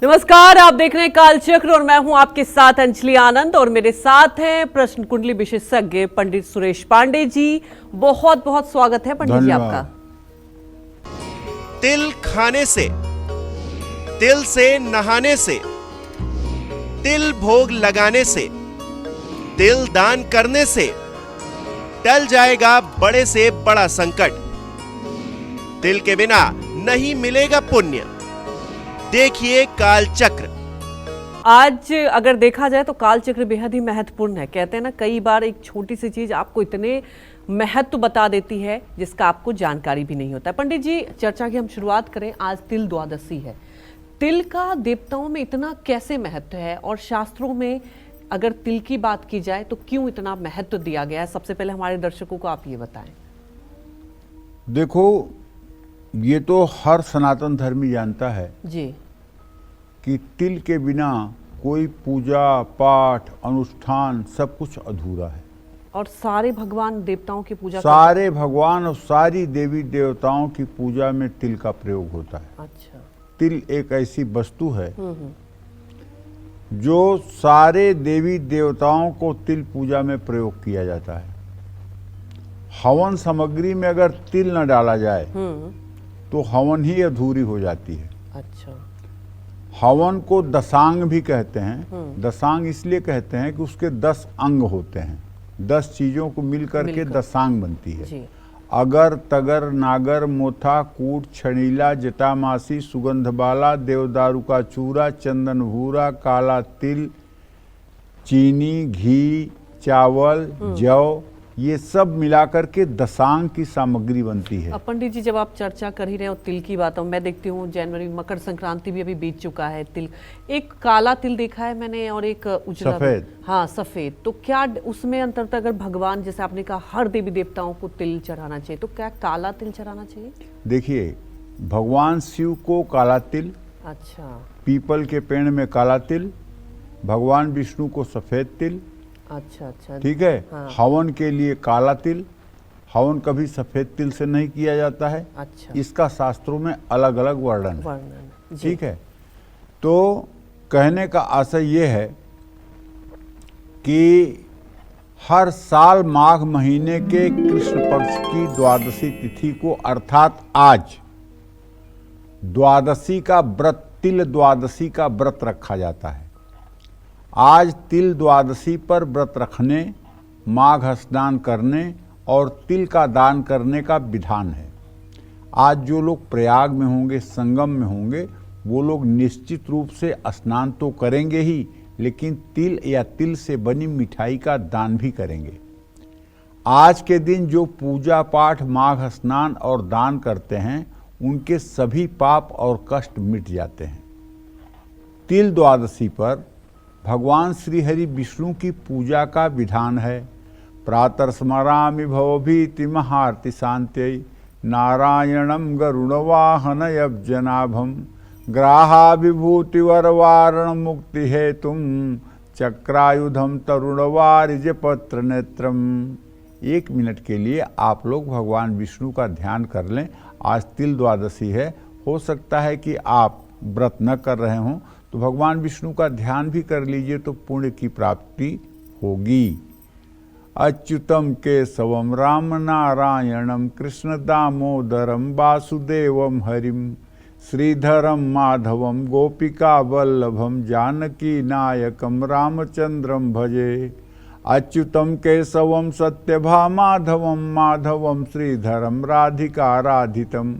नमस्कार, आप देख रहे हैं कालचक्र और मैं हूं आपके साथ अंजलि आनंद और मेरे साथ हैं प्रश्न कुंडली विशेषज्ञ पंडित सुरेश पांडे जी। बहुत बहुत स्वागत है पंडित जी आपका। तिल खाने से, तिल से नहाने से, तिल भोग लगाने से, तिल दान करने से टल जाएगा बड़े से बड़ा संकट। तिल के बिना नहीं मिलेगा पुण्य। देखिए कालचक्र। आज अगर देखा जाए तो कालचक्र बेहद ही महत्वपूर्ण है। कहते हैं ना, कई बार एक छोटी सी चीज आपको इतने महत्व बता देती है जिसका आपको जानकारी भी नहीं होता। पंडित जी, चर्चा की हम शुरुआत करें। आज तिल द्वादशी है। तिल का देवताओं में इतना कैसे महत्व है और शास्त्रों में अगर तिल की बात की जाए तो क्यों इतना महत्व दिया गया है? सबसे पहले हमारे दर्शकों को आप ये बताएं। देखो, ये तो हर सनातन धर्मी जानता है जी कि तिल के बिना कोई पूजा पाठ अनुष्ठान सब कुछ अधूरा है। और सारे भगवान देवताओं की पूजा सारे भगवान और सारी देवी देवताओं की पूजा में तिल का प्रयोग होता है। अच्छा। तिल एक ऐसी वस्तु है जो सारे देवी देवताओं को तिल पूजा में प्रयोग किया जाता है। हवन सामग्री में अगर तिल न डाला जाए तो हवन ही अधूरी हो जाती है। अच्छा। हवन को दशांग भी कहते हैं। दशांग इसलिए कहते हैं कि उसके 10 अंग होते हैं। 10 चीजों को मिलकर के दशांग बनती है। जी। अगर, तगर, नागर, मोथा, कूट, छणीला, जटामासी, सुगंधबाला, देवदारू का चूरा, चंदन भूरा, काला तिल, चीनी, घी, चावल, जौ, ये सब मिलाकर के दशांग की सामग्री बनती है। अब पंडित जी, जब आप चर्चा कर ही रहे हो तिल की बात, मैं देखती हूँ जनवरी मकर संक्रांति भी अभी बीत चुका है। तिल, एक काला तिल देखा है मैंने और एक उजला, सफेद। हाँ सफेद। तो क्या उसमें अंततः अगर भगवान, जैसे आपने कहा हर देवी देवताओं को तिल चढ़ाना चाहिए, तो क्या काला तिल चढ़ाना चाहिए? देखिए, भगवान शिव को काला तिल, अच्छा। पीपल के पेड़ में काला तिल, भगवान विष्णु को सफेद तिल। अच्छा अच्छा। ठीक है। हाँ। हवन के लिए काला तिल, हवन कभी सफेद तिल से नहीं किया जाता है। अच्छा। इसका शास्त्रों में अलग अलग वर्णन है। जी। ठीक है। तो कहने का आशय ये है कि हर साल माघ महीने के कृष्ण पक्ष की द्वादशी तिथि को, अर्थात आज द्वादशी का व्रत, तिल द्वादशी का व्रत रखा जाता है। आज तिल द्वादशी पर व्रत रखने, माघ स्नान करने और तिल का दान करने का विधान है। आज जो लोग प्रयाग में होंगे, संगम में होंगे, वो लोग निश्चित रूप से स्नान तो करेंगे ही, लेकिन तिल या तिल से बनी मिठाई का दान भी करेंगे। आज के दिन जो पूजा पाठ, माघ स्नान और दान करते हैं, उनके सभी पाप और कष्ट मिट जाते हैं। तिल द्वादशी पर भगवान श्री हरि विष्णु की पूजा का विधान है। प्रातः स्मरामि भवभीति महारति शांत्यै, नारायणं गरुड़वाहन यज्जनाभं, ग्राहाभिभूति वरवारण मुक्ति हेतुम, चक्रायुधम तरुणवारिज पत्र नेत्रम। 1 मिनट के लिए आप लोग भगवान विष्णु का ध्यान कर लें। आज तिल द्वादशी है, हो सकता है कि आप व्रत न कर रहे हों, तो भगवान विष्णु का ध्यान भी कर लीजिए तो पुण्य की प्राप्ति होगी। अच्युतम केशवम राम नारायणम कृष्ण दामोदरम वासुदेवम हरिम, श्रीधरम माधवम गोपिका वल्लभम, जानकी नायकम रामचंद्रम भजे। अच्युतम केशवम सत्यभामाधवम माधवम, श्रीधरम राधिका राधितम,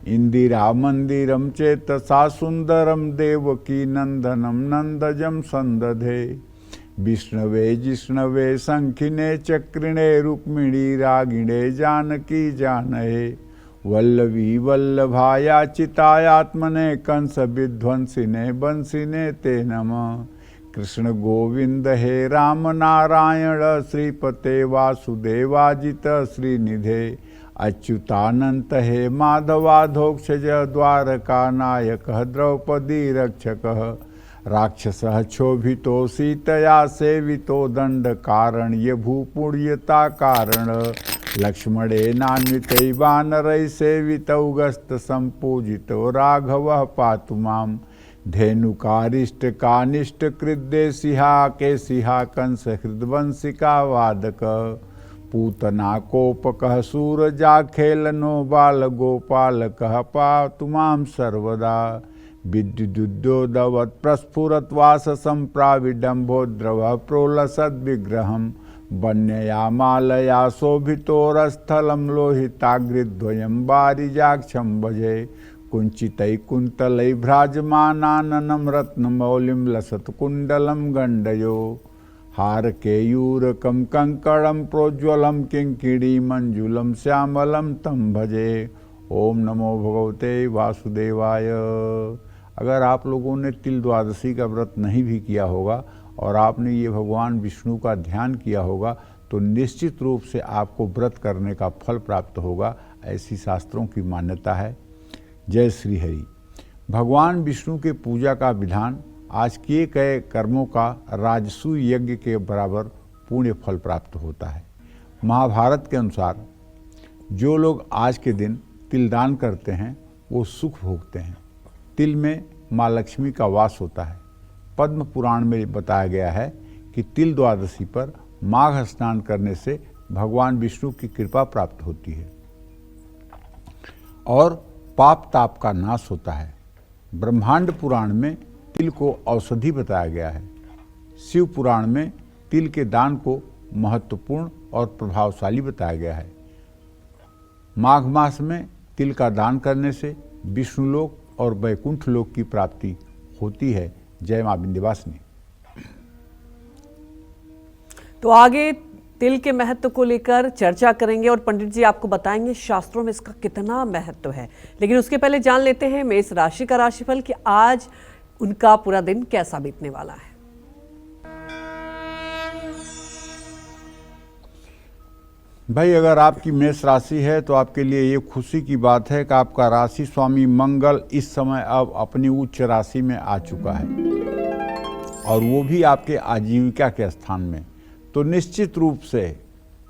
इंदिरा मंदिरम चेतसा सुंदरम, देवकी नंदनम नंदजम संदधे। विष्णवे जिष्णवे शंखिने चक्रिणे, रुक्मिणी रागिणे जानकी जानहे, वल्लभी वल्लभाया चितायात्मने, कंस विध्वंसिने बंसिने ते नमः। कृष्ण गोविंद हे राम नारायण, श्रीपते वासुदेवाजित श्रीनिधे, अच्युतानंत हे माधवाधोक्षज, द्वारका नायक द्रौपदी रक्षक, राक्षस क्षोभितो सीतया सेवितो, दंड कारण ये भूपुण्यता कारण, लक्ष्मणे नान्वितै वानरै सेवितौ, गस्त संपूजितो राघव पातु मां, धेनुकारिष्ट कानिष्ट कृद्य सिहा के सिहा कंस हृदवंशिका वादक पूतना कोप कह सूर जा खेलनो बाल गोपाल कह पा तुमाम सर्वदा विद्युद्योदवत् प्रस्फुरत वास संप्राविडम्भो द्रव प्रोलसद विग्रहम वन्यया मालया शोभितोरस्थलम लोहिताग्रिद्वयं वारिजाक्षं भजे कुंचितै कुंतलै भ्राजमानाननं रत्नमौलिं लसत कुंडलं गंडयो हार केयूरकं कंकणं प्रोज्वलं किंकिणी मंजुलं श्यामलं तं भजे। ओम नमो भगवते वासुदेवाय। अगर आप लोगों ने तिल द्वादशी का व्रत नहीं भी किया होगा और आपने ये भगवान विष्णु का ध्यान किया होगा तो निश्चित रूप से आपको व्रत करने का फल प्राप्त होगा, ऐसी शास्त्रों की मान्यता है। जय श्री हरि। भगवान विष्णु के पूजा का विधान आज किए गए कर्मों का राजसूय यज्ञ के बराबर पुण्य फल प्राप्त होता है। महाभारत के अनुसार जो लोग आज के दिन तिल दान करते हैं वो सुख भोगते हैं। तिल में माँ लक्ष्मी का वास होता है। पद्म पुराण में बताया गया है कि तिल द्वादशी पर माघ स्नान करने से भगवान विष्णु की कृपा प्राप्त होती है और पाप ताप का नाश होता है। ब्रह्मांड पुराण में तिल को औषधि बताया गया है। शिव पुराण में तिल के दान को महत्वपूर्ण और प्रभावशाली बताया गया है। माघ मास में तिल का दान करने से विष्णुलोक और वैकुंठ लोक की प्राप्ति होती है। जय मां विंध्यवासिनी। तो आगे तिल के महत्व को लेकर चर्चा करेंगे और पंडित जी आपको बताएंगे शास्त्रों में इसका कितना महत्व है। लेकिन उसके पहले जान लेते हैं मेष राशि का राशिफल कि आज उनका पूरा दिन कैसा बीतने वाला है। भाई, अगर आपकी मेष राशि है तो आपके लिए ये खुशी की बात है कि आपका राशि स्वामी मंगल इस समय अब अपनी उच्च राशि में आ चुका है और वो भी आपके आजीविका के स्थान में। तो निश्चित रूप से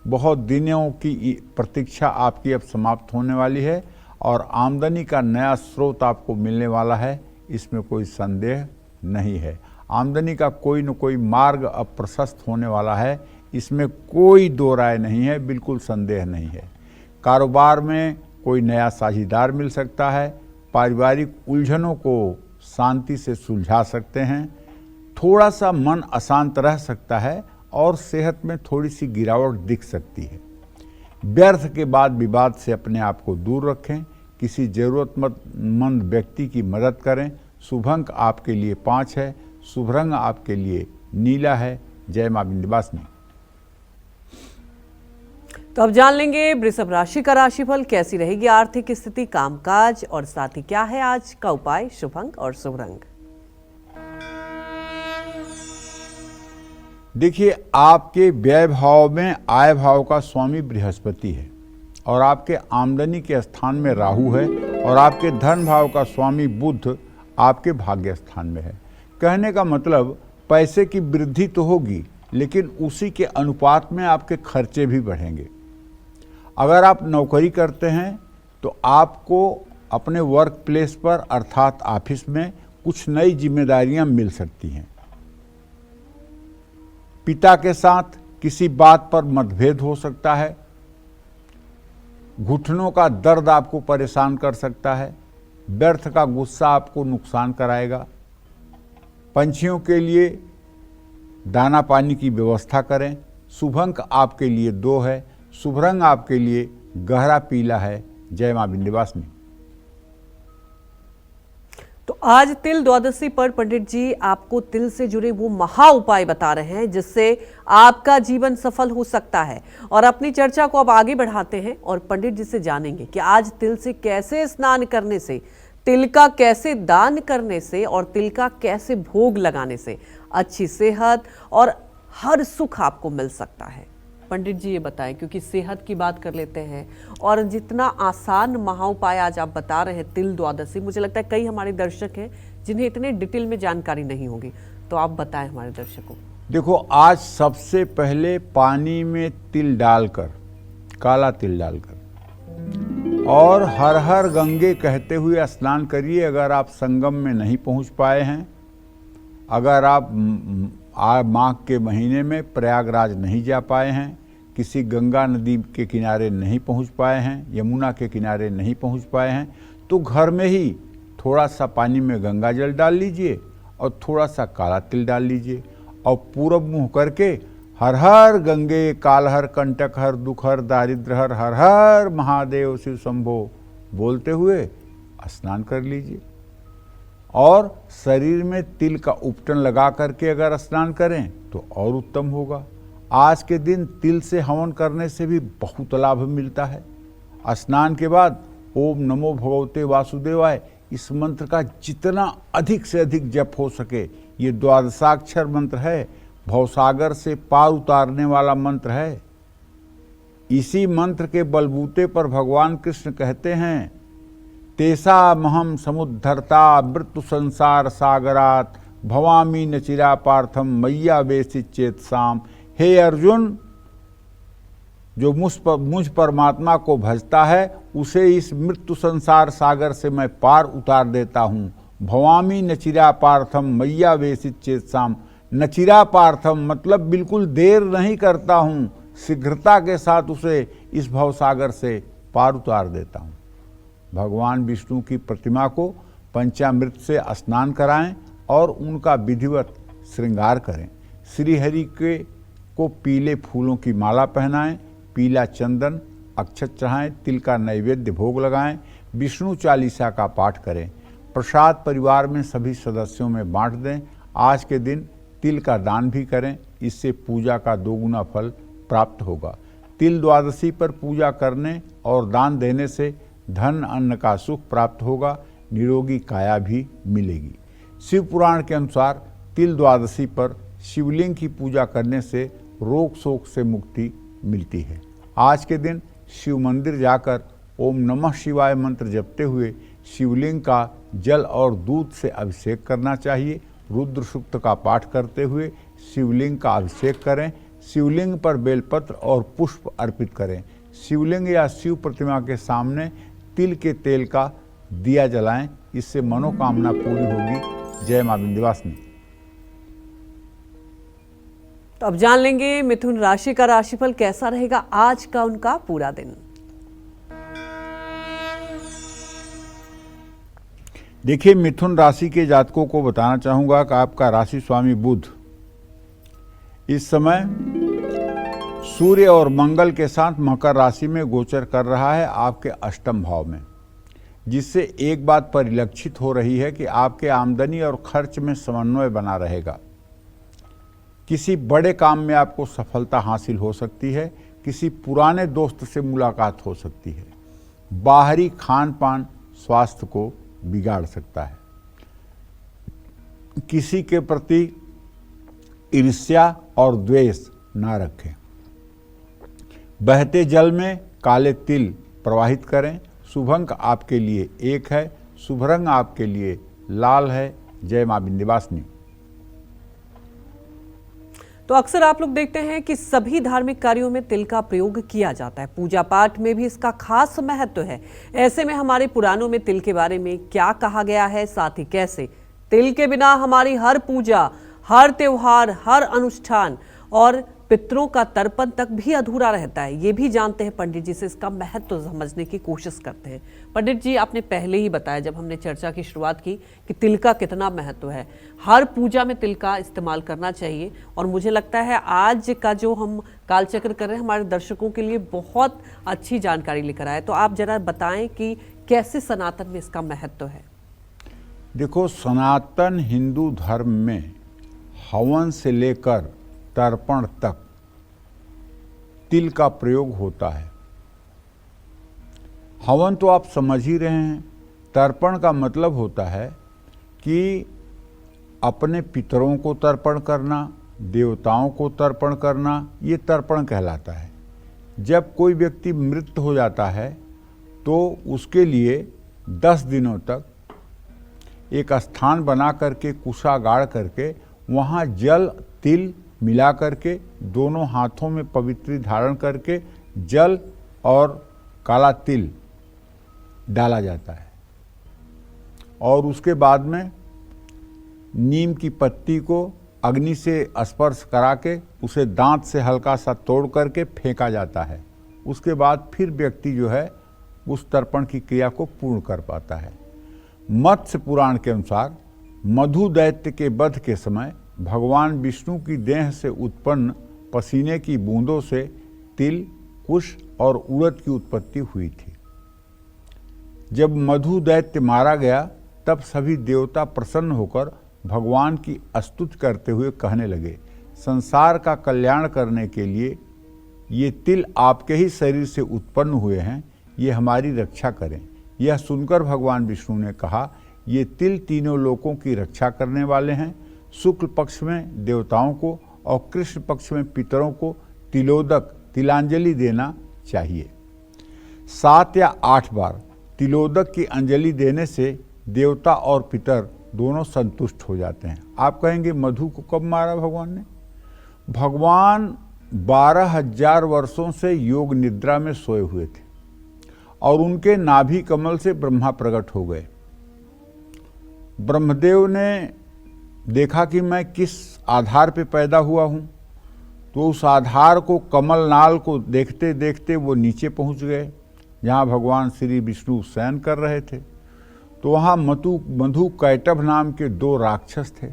बहुत दिनों की प्रतीक्षा आपकी अब समाप्त होने वाली है और आमदनी का नया स्रोत आपको मिलने वाला है, इसमें कोई संदेह नहीं है। आमदनी का कोई न कोई मार्ग अब प्रशस्त होने वाला है, इसमें कोई दो राय नहीं है, बिल्कुल संदेह नहीं है। कारोबार में कोई नया साझीदार मिल सकता है। पारिवारिक उलझनों को शांति से सुलझा सकते हैं। थोड़ा सा मन अशांत रह सकता है और सेहत में थोड़ी सी गिरावट दिख सकती है। व्यर्थ के बाद विवाद से अपने आप को दूर रखें। किसी जरूरतमंद व्यक्ति की मदद करें। शुभ अंक आपके लिए 5 है। शुभ रंग आपके लिए नीला है। जय मां विंध्यवासिनी। तो अब जान लेंगे वृषभ राशि का राशिफल कैसी रहेगी आर्थिक स्थिति, कामकाज और साथ ही क्या है आज का उपाय, शुभ अंक और शुभ रंग। देखिए, आपके व्यय भाव में आय भाव का स्वामी बृहस्पति है और आपके आमदनी के स्थान में राहु है और आपके धन भाव का स्वामी बुध आपके भाग्य स्थान में है। कहने का मतलब पैसे की वृद्धि तो होगी लेकिन उसी के अनुपात में आपके खर्चे भी बढ़ेंगे। अगर आप नौकरी करते हैं तो आपको अपने वर्क प्लेस पर अर्थात ऑफिस में कुछ नई जिम्मेदारियां मिल सकती हैं। पिता के साथ किसी बात पर मतभेद हो सकता है। घुटनों का दर्द आपको परेशान कर सकता है। व्यर्थ का गुस्सा आपको नुकसान कराएगा। पंछियों के लिए दाना पानी की व्यवस्था करें। शुभ अंक आपके लिए 2 है। शुभ रंग आपके लिए गहरा पीला है। जय मां विंध्यवासिनी। तो आज तिल द्वादशी पर पंडित जी आपको तिल से जुड़े वो महा उपाय बता रहे हैं जिससे आपका जीवन सफल हो सकता है। और अपनी चर्चा को अब आगे बढ़ाते हैं और पंडित जी से जानेंगे कि आज तिल से कैसे स्नान करने से, तिल का कैसे दान करने से और तिल का कैसे भोग लगाने से अच्छी सेहत और हर सुख आपको मिल सकता है। पंडित जी ये बताएं, क्योंकि सेहत की बात कर लेते हैं और जितना आसान महा उपाय आज आप बता रहे हैं तिल द्वादशी, मुझे लगता है कई हमारे दर्शक हैं जिन्हें इतने डिटेल में जानकारी नहीं होगी, तो आप बताएं हमारे दर्शकों। देखो, आज सबसे पहले पानी में तिल डालकर, काला तिल डालकर और हर हर गंगे कहते हुए स्नान करिए। अगर आप संगम में नहीं पहुंच पाए हैं, अगर आप माघ के महीने में प्रयागराज नहीं जा पाए हैं, किसी गंगा नदी के किनारे नहीं पहुंच पाए हैं, यमुना के किनारे नहीं पहुंच पाए हैं, तो घर में ही थोड़ा सा पानी में गंगा जल डाल लीजिए और थोड़ा सा काला तिल डाल लीजिए और पूरब मुँह करके हर हर गंगे कालहर कंटक हर दुख हर दारिद्र हर हर हर महादेव शिव शंभो बोलते हुए स्नान कर लीजिए। और शरीर में तिल का उपटन लगा करके अगर स्नान करें तो और उत्तम होगा। आज के दिन तिल से हवन करने से भी बहुत लाभ मिलता है। स्नान के बाद ओम नमो भगवते वासुदेवाय इस मंत्र का जितना अधिक से अधिक जप हो सके, ये द्वादशाक्षर मंत्र है, भवसागर से पार उतारने वाला मंत्र है। इसी मंत्र के बलबूते पर भगवान कृष्ण कहते हैं, तेसा महम समुद्धरता मृत्यु संसार सागरात भवामी न चिरा पार्थम मैया वेशित चेतसाम। हे अर्जुन, जो मुझ परमात्मा को भजता है उसे इस मृत्यु संसार सागर से मैं पार उतार देता हूँ। भवामी न चिरा पार्थम मैया वेशित चेतसाम। नचिरा पार्थम मतलब बिल्कुल देर नहीं करता हूँ, शीघ्रता के साथ उसे इस भवसागर से पार उतार देता हूँ। भगवान विष्णु की प्रतिमा को पंचामृत से स्नान कराएं और उनका विधिवत श्रृंगार करें। श्रीहरि को पीले फूलों की माला पहनाएं, पीला चंदन अक्षत चढ़ाएं, तिल का नैवेद्य भोग लगाएं, विष्णु चालीसा का पाठ करें। प्रसाद परिवार में सभी सदस्यों में बांट दें। आज के दिन तिल का दान भी करें, इससे पूजा का दोगुना फल प्राप्त होगा। तिल द्वादशी पर पूजा करने और दान देने से धन अन्न का सुख प्राप्त होगा, निरोगी काया भी मिलेगी। शिव पुराण के अनुसार तिल द्वादशी पर शिवलिंग की पूजा करने से रोग शोक से मुक्ति मिलती है। आज के दिन शिव मंदिर जाकर ओम नमः शिवाय मंत्र जपते हुए शिवलिंग का जल और दूध से अभिषेक करना चाहिए। रुद्र सूक्त का पाठ करते हुए शिवलिंग का अभिषेक करें। शिवलिंग पर बेलपत्र और पुष्प अर्पित करें। शिवलिंग या शिव प्रतिमा के सामने तिल के तेल का दिया जलाएं, इससे मनोकामना पूरी होगी। जय मां विंध्यवासिनी। तो अब जान लेंगे मिथुन राशि का राशिफल कैसा रहेगा आज का उनका पूरा दिन। देखिए, मिथुन राशि के जातकों को बताना चाहूंगा कि आपका राशि स्वामी बुध इस समय सूर्य और मंगल के साथ मकर राशि में गोचर कर रहा है आपके अष्टम भाव में, जिससे एक बात परिलक्षित हो रही है कि आपके आमदनी और खर्च में समन्वय बना रहेगा। किसी बड़े काम में आपको सफलता हासिल हो सकती है। किसी पुराने दोस्त से मुलाकात हो सकती है। बाहरी खान पान स्वास्थ्य को बिगाड़ सकता है। किसी के प्रति ईर्ष्या और द्वेष ना रखें। बहते जल में काले तिल प्रवाहित करें। शुभ अंक आपके लिए 1 है। शुभ रंग आपके लिए लाल है। जय मां विंध्यवासिनी। तो अक्सर आप लोग देखते हैं कि सभी धार्मिक कार्यों में तिल का प्रयोग किया जाता है। पूजा पाठ में भी इसका खास महत्व है। ऐसे में हमारे पुराणों में तिल के बारे में क्या कहा गया है, साथ ही कैसे तिल के बिना हमारी हर पूजा, हर त्योहार, हर अनुष्ठान और पितरों का तर्पण तक भी अधूरा रहता है, ये भी जानते हैं पंडित जी से। इसका महत्व समझने की कोशिश करते हैं। पंडित जी, आपने पहले ही बताया जब हमने चर्चा की शुरुआत की कि तिल का कितना महत्व है। हर पूजा में तिल का इस्तेमाल करना चाहिए और मुझे लगता है आज का जो हम कालचक्र कर रहे हैं हमारे दर्शकों के लिए बहुत अच्छी जानकारी लेकर आए। तो आप जरा बताएं कि कैसे सनातन में इसका महत्व है। देखो, सनातन हिंदू धर्म में हवन से लेकर तर्पण तक तिल का प्रयोग होता है। हवन तो आप समझ ही रहे हैं। तर्पण का मतलब होता है कि अपने पितरों को तर्पण करना, देवताओं को तर्पण करना, ये तर्पण कहलाता है। जब कोई व्यक्ति मृत हो जाता है तो उसके लिए 10 दिनों तक एक स्थान बना करके, कुशा गाड़ करके, वहाँ जल तिल मिला करके दोनों हाथों में पवित्री धारण करके जल और काला तिल डाला जाता है और उसके बाद में नीम की पत्ती को अग्नि से स्पर्श करा के उसे दांत से हल्का सा तोड़ करके फेंका जाता है। उसके बाद फिर व्यक्ति जो है उस तर्पण की क्रिया को पूर्ण कर पाता है। मत्स्य पुराण के अनुसार मधु दैत्य के वध के समय भगवान विष्णु की देह से उत्पन्न पसीने की बूंदों से तिल, कुश और उड़द की उत्पत्ति हुई थी। जब मधु दैत्य मारा गया तब सभी देवता प्रसन्न होकर भगवान की स्तुति करते हुए कहने लगे, संसार का कल्याण करने के लिए ये तिल आपके ही शरीर से उत्पन्न हुए हैं, ये हमारी रक्षा करें। यह सुनकर भगवान विष्णु ने कहा, ये तिल तीनों लोकों की रक्षा करने वाले हैं। शुक्ल पक्ष में देवताओं को और कृष्ण पक्ष में पितरों को तिलोदक तिलांजलि देना चाहिए। 7 या 8 बार तिलोदक की अंजलि देने से देवता और पितर दोनों संतुष्ट हो जाते हैं। आप कहेंगे मधु को कब मारा भगवान ने? भगवान 12,000 वर्षों से योग निद्रा में सोए हुए थे और उनके नाभि कमल से ब्रह्मा प्रकट हो गए। ब्रह्मदेव ने देखा कि मैं किस आधार पे पैदा हुआ हूँ, तो उस आधार को कमल नाल को देखते देखते वो नीचे पहुँच गए जहाँ भगवान श्री विष्णु शयन कर रहे थे। तो वहाँ मधु कैटभ नाम के 2 राक्षस थे।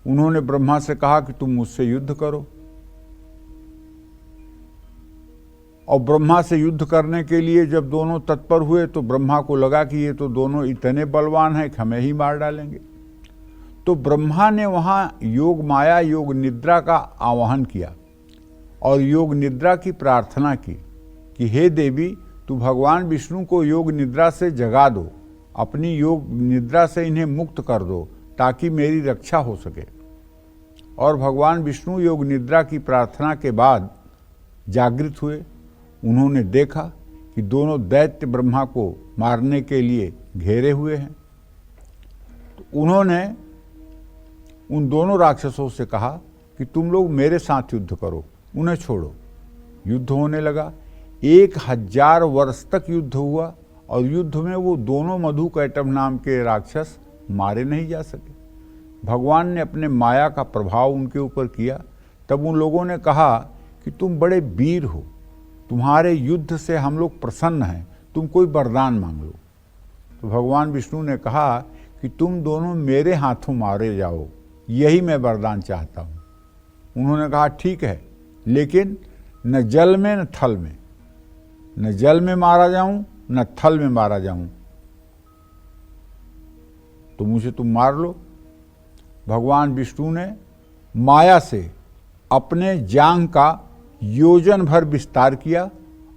उन्होंने ब्रह्मा से कहा कि तुम मुझसे युद्ध करो, और ब्रह्मा से युद्ध करने के लिए जब दोनों तत्पर हुए तो ब्रह्मा को लगा कि ये तो दोनों इतने बलवान हैं कि हमें ही मार डालेंगे। तो ब्रह्मा ने वहाँ योग माया योग निद्रा का आवाहन किया और योग निद्रा की प्रार्थना की कि हे देवी, तू भगवान विष्णु को योग निद्रा से जगा दो, अपनी योग निद्रा से इन्हें मुक्त कर दो ताकि मेरी रक्षा हो सके। और भगवान विष्णु योग निद्रा की प्रार्थना के बाद जागृत हुए। उन्होंने देखा कि दोनों दैत्य ब्रह्मा को मारने के लिए घेरे हुए हैं। तो उन्होंने उन दोनों राक्षसों से कहा कि तुम लोग मेरे साथ युद्ध करो, उन्हें छोड़ो। युद्ध होने लगा। 1000 वर्ष तक युद्ध हुआ और युद्ध में वो दोनों मधु कैटभ नाम के राक्षस मारे नहीं जा सके। भगवान ने अपने माया का प्रभाव उनके ऊपर किया। तब उन लोगों ने कहा कि तुम बड़े वीर हो, तुम्हारे युद्ध से हम लोग प्रसन्न हैं, तुम कोई वरदान मांग लो। तो भगवान विष्णु ने कहा कि तुम दोनों मेरे हाथों मारे जाओ, यही मैं वरदान चाहता हूँ। उन्होंने कहा ठीक है, लेकिन न जल में न थल में, न जल में मारा जाऊं न थल में मारा जाऊं, तो मुझे तुम मार लो। भगवान विष्णु ने माया से अपने जांघ का योजन भर विस्तार किया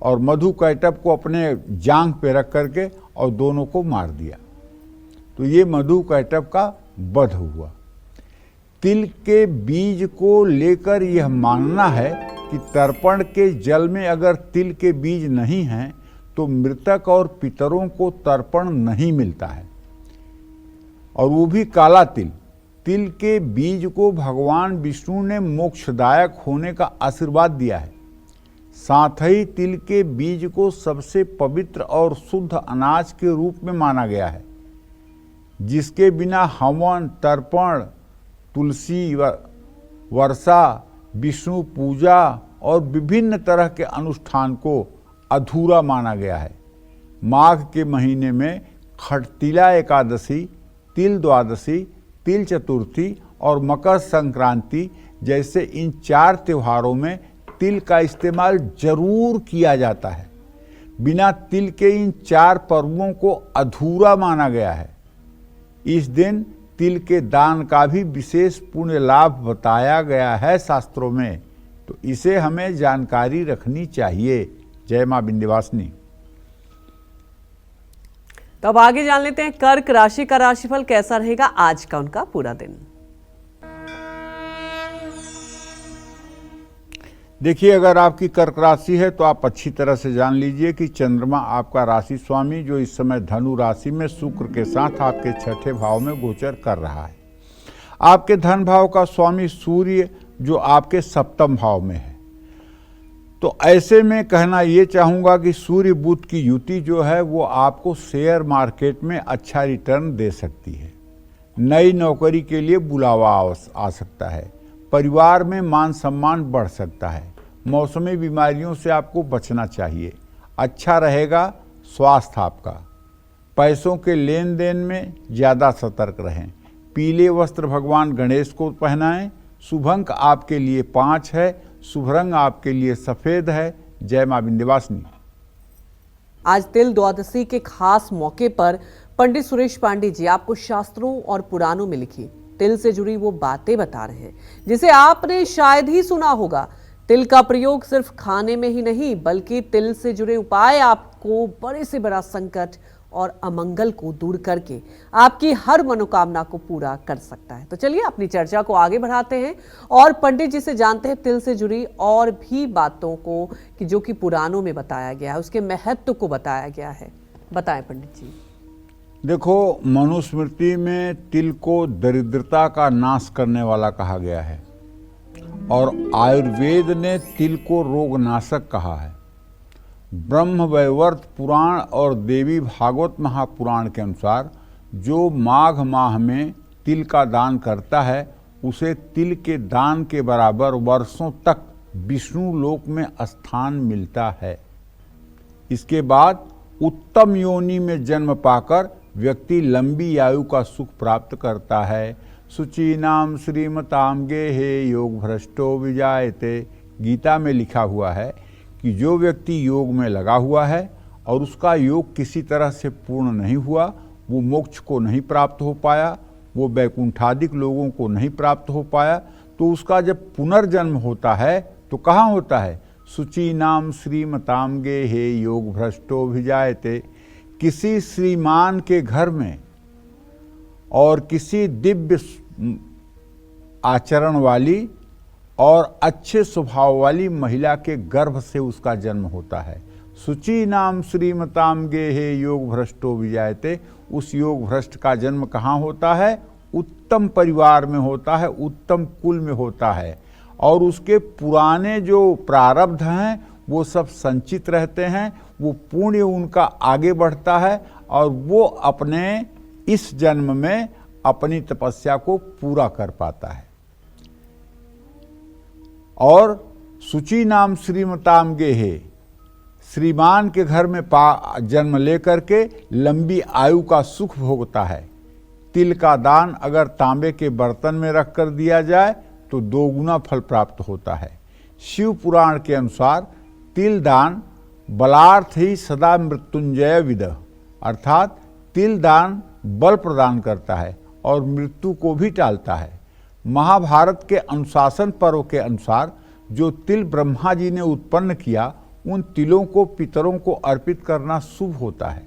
और मधु कैटभ को अपने जांघ पे रख करके और दोनों को मार दिया। तो ये मधु कैटभ का वध हुआ। तिल के बीज को लेकर यह मानना है कि तर्पण के जल में अगर तिल के बीज नहीं हैं तो मृतक और पितरों को तर्पण नहीं मिलता है, और वो भी काला तिल। तिल के बीज को भगवान विष्णु ने मोक्षदायक होने का आशीर्वाद दिया है। साथ ही तिल के बीज को सबसे पवित्र और शुद्ध अनाज के रूप में माना गया है, जिसके बिना हवन, तर्पण, तुलसी वर्षा, विष्णु पूजा और विभिन्न तरह के अनुष्ठान को अधूरा माना गया है। माघ के महीने में खटतिला एकादशी, तिल द्वादशी, तिल चतुर्थी और मकर संक्रांति जैसे इन 4 त्योहारों में तिल का इस्तेमाल जरूर किया जाता है। बिना तिल के इन 4 पर्वों को अधूरा माना गया है। इस दिन तिल के दान का भी विशेष पुण्य लाभ बताया गया है शास्त्रों में, तो इसे हमें जानकारी रखनी चाहिए। जय मां विंध्यवासिनी। तो अब आगे जान लेते हैं कर्क राशि का राशिफल कैसा रहेगा आज का उनका पूरा दिन। देखिए, अगर आपकी कर्क राशि है तो आप अच्छी तरह से जान लीजिए कि चंद्रमा आपका राशि स्वामी जो इस समय धनु राशि में शुक्र के साथ आपके 6ठे भाव में गोचर कर रहा है। आपके धन भाव का स्वामी सूर्य जो आपके 7वें भाव में है। तो ऐसे में कहना ये चाहूँगा कि सूर्य बुध की युति जो है वो आपको शेयर मार्केट में अच्छा रिटर्न दे सकती है। नई नौकरी के लिए बुलावा आ सकता है। परिवार में मान सम्मान बढ़ सकता है। मौसमी बीमारियों से आपको बचना चाहिए। अच्छा रहेगा स्वास्थ्य आपका। पैसों के लेन देन में ज़्यादा सतर्क रहें। पीले वस्त्र भगवान गणेश को पहनाएं। शुभ अंक आपके लिए 5 है। शुभ रंग आपके लिए सफ़ेद है। जय मां विंध्यवासिनी। आज तिल द्वादशी के खास मौके पर पंडित सुरेश पांडे जी आपको शास्त्रों और पुराणों में लिखी तिल से जुड़ी वो बातें बता रहे हैं जिसे आपने शायद ही सुना होगा। तिल का प्रयोग सिर्फ खाने में ही नहीं बल्कि तिल से जुड़े उपाय आपको बड़े से बड़ा संकट और अमंगल को दूर करके आपकी हर मनोकामना को पूरा कर सकता है। तो चलिए अपनी चर्चा को आगे बढ़ाते हैं और पंडित जी से जानते हैं तिल से जुड़ी और भी बातों को कि जो कि पुराणों में बताया गया है, उसके महत्व को बताया गया है। बताएं पंडित जी। देखो, मनुस्मृति में तिल को दरिद्रता का नाश करने वाला कहा गया है और आयुर्वेद ने तिल को रोगनाशक कहा है। ब्रह्म वैवर्त पुराण और देवी भागवत महापुराण के अनुसार जो माघ माह में तिल का दान करता है उसे तिल के दान के बराबर वर्षों तक विष्णु लोक में स्थान मिलता है। इसके बाद उत्तम योनि में जन्म पाकर व्यक्ति लंबी आयु का सुख प्राप्त करता है। शुचीनाम श्रीमताम गेहे योग भ्रष्टो विजायते। गीता में लिखा हुआ है कि जो व्यक्ति योग में लगा हुआ है और उसका योग किसी तरह से पूर्ण नहीं हुआ, वो मोक्ष को नहीं प्राप्त हो पाया, वो वैकुंठादिक लोगों को नहीं प्राप्त हो पाया, तो उसका जब पुनर्जन्म होता है तो कहाँ होता है? शुचि नाम श्रीमताम गेहे योग भ्रष्टो विजायते। किसी श्रीमान के घर में और किसी दिव्य आचरण वाली और अच्छे स्वभाव वाली महिला के गर्भ से उसका जन्म होता है। शुचि नाम श्रीमताम गेहे योग भ्रष्टो विजायते। उस योग भ्रष्ट का जन्म कहाँ होता है? उत्तम परिवार में होता है, उत्तम कुल में होता है और उसके पुराने जो प्रारब्ध हैं वो सब संचित रहते हैं, वो पुण्य उनका आगे बढ़ता है और वो अपने इस जन्म में अपनी तपस्या को पूरा कर पाता है। और शुचि नाम श्रीमताम गेहे, श्रीमान के घर में जन्म लेकर के लंबी आयु का सुख भोगता है। तिल का दान अगर तांबे के बर्तन में रख कर दिया जाए तो 2 गुना फल प्राप्त होता है। शिव पुराण के अनुसार तिल दान बलार्थ ही सदा मृत्युंजय विदः, अर्थात तिल दान बल प्रदान करता है और मृत्यु को भी टालता है। महाभारत के अनुशासन पर्व के अनुसार जो तिल ब्रह्मा जी ने उत्पन्न किया, उन तिलों को पितरों को अर्पित करना शुभ होता है।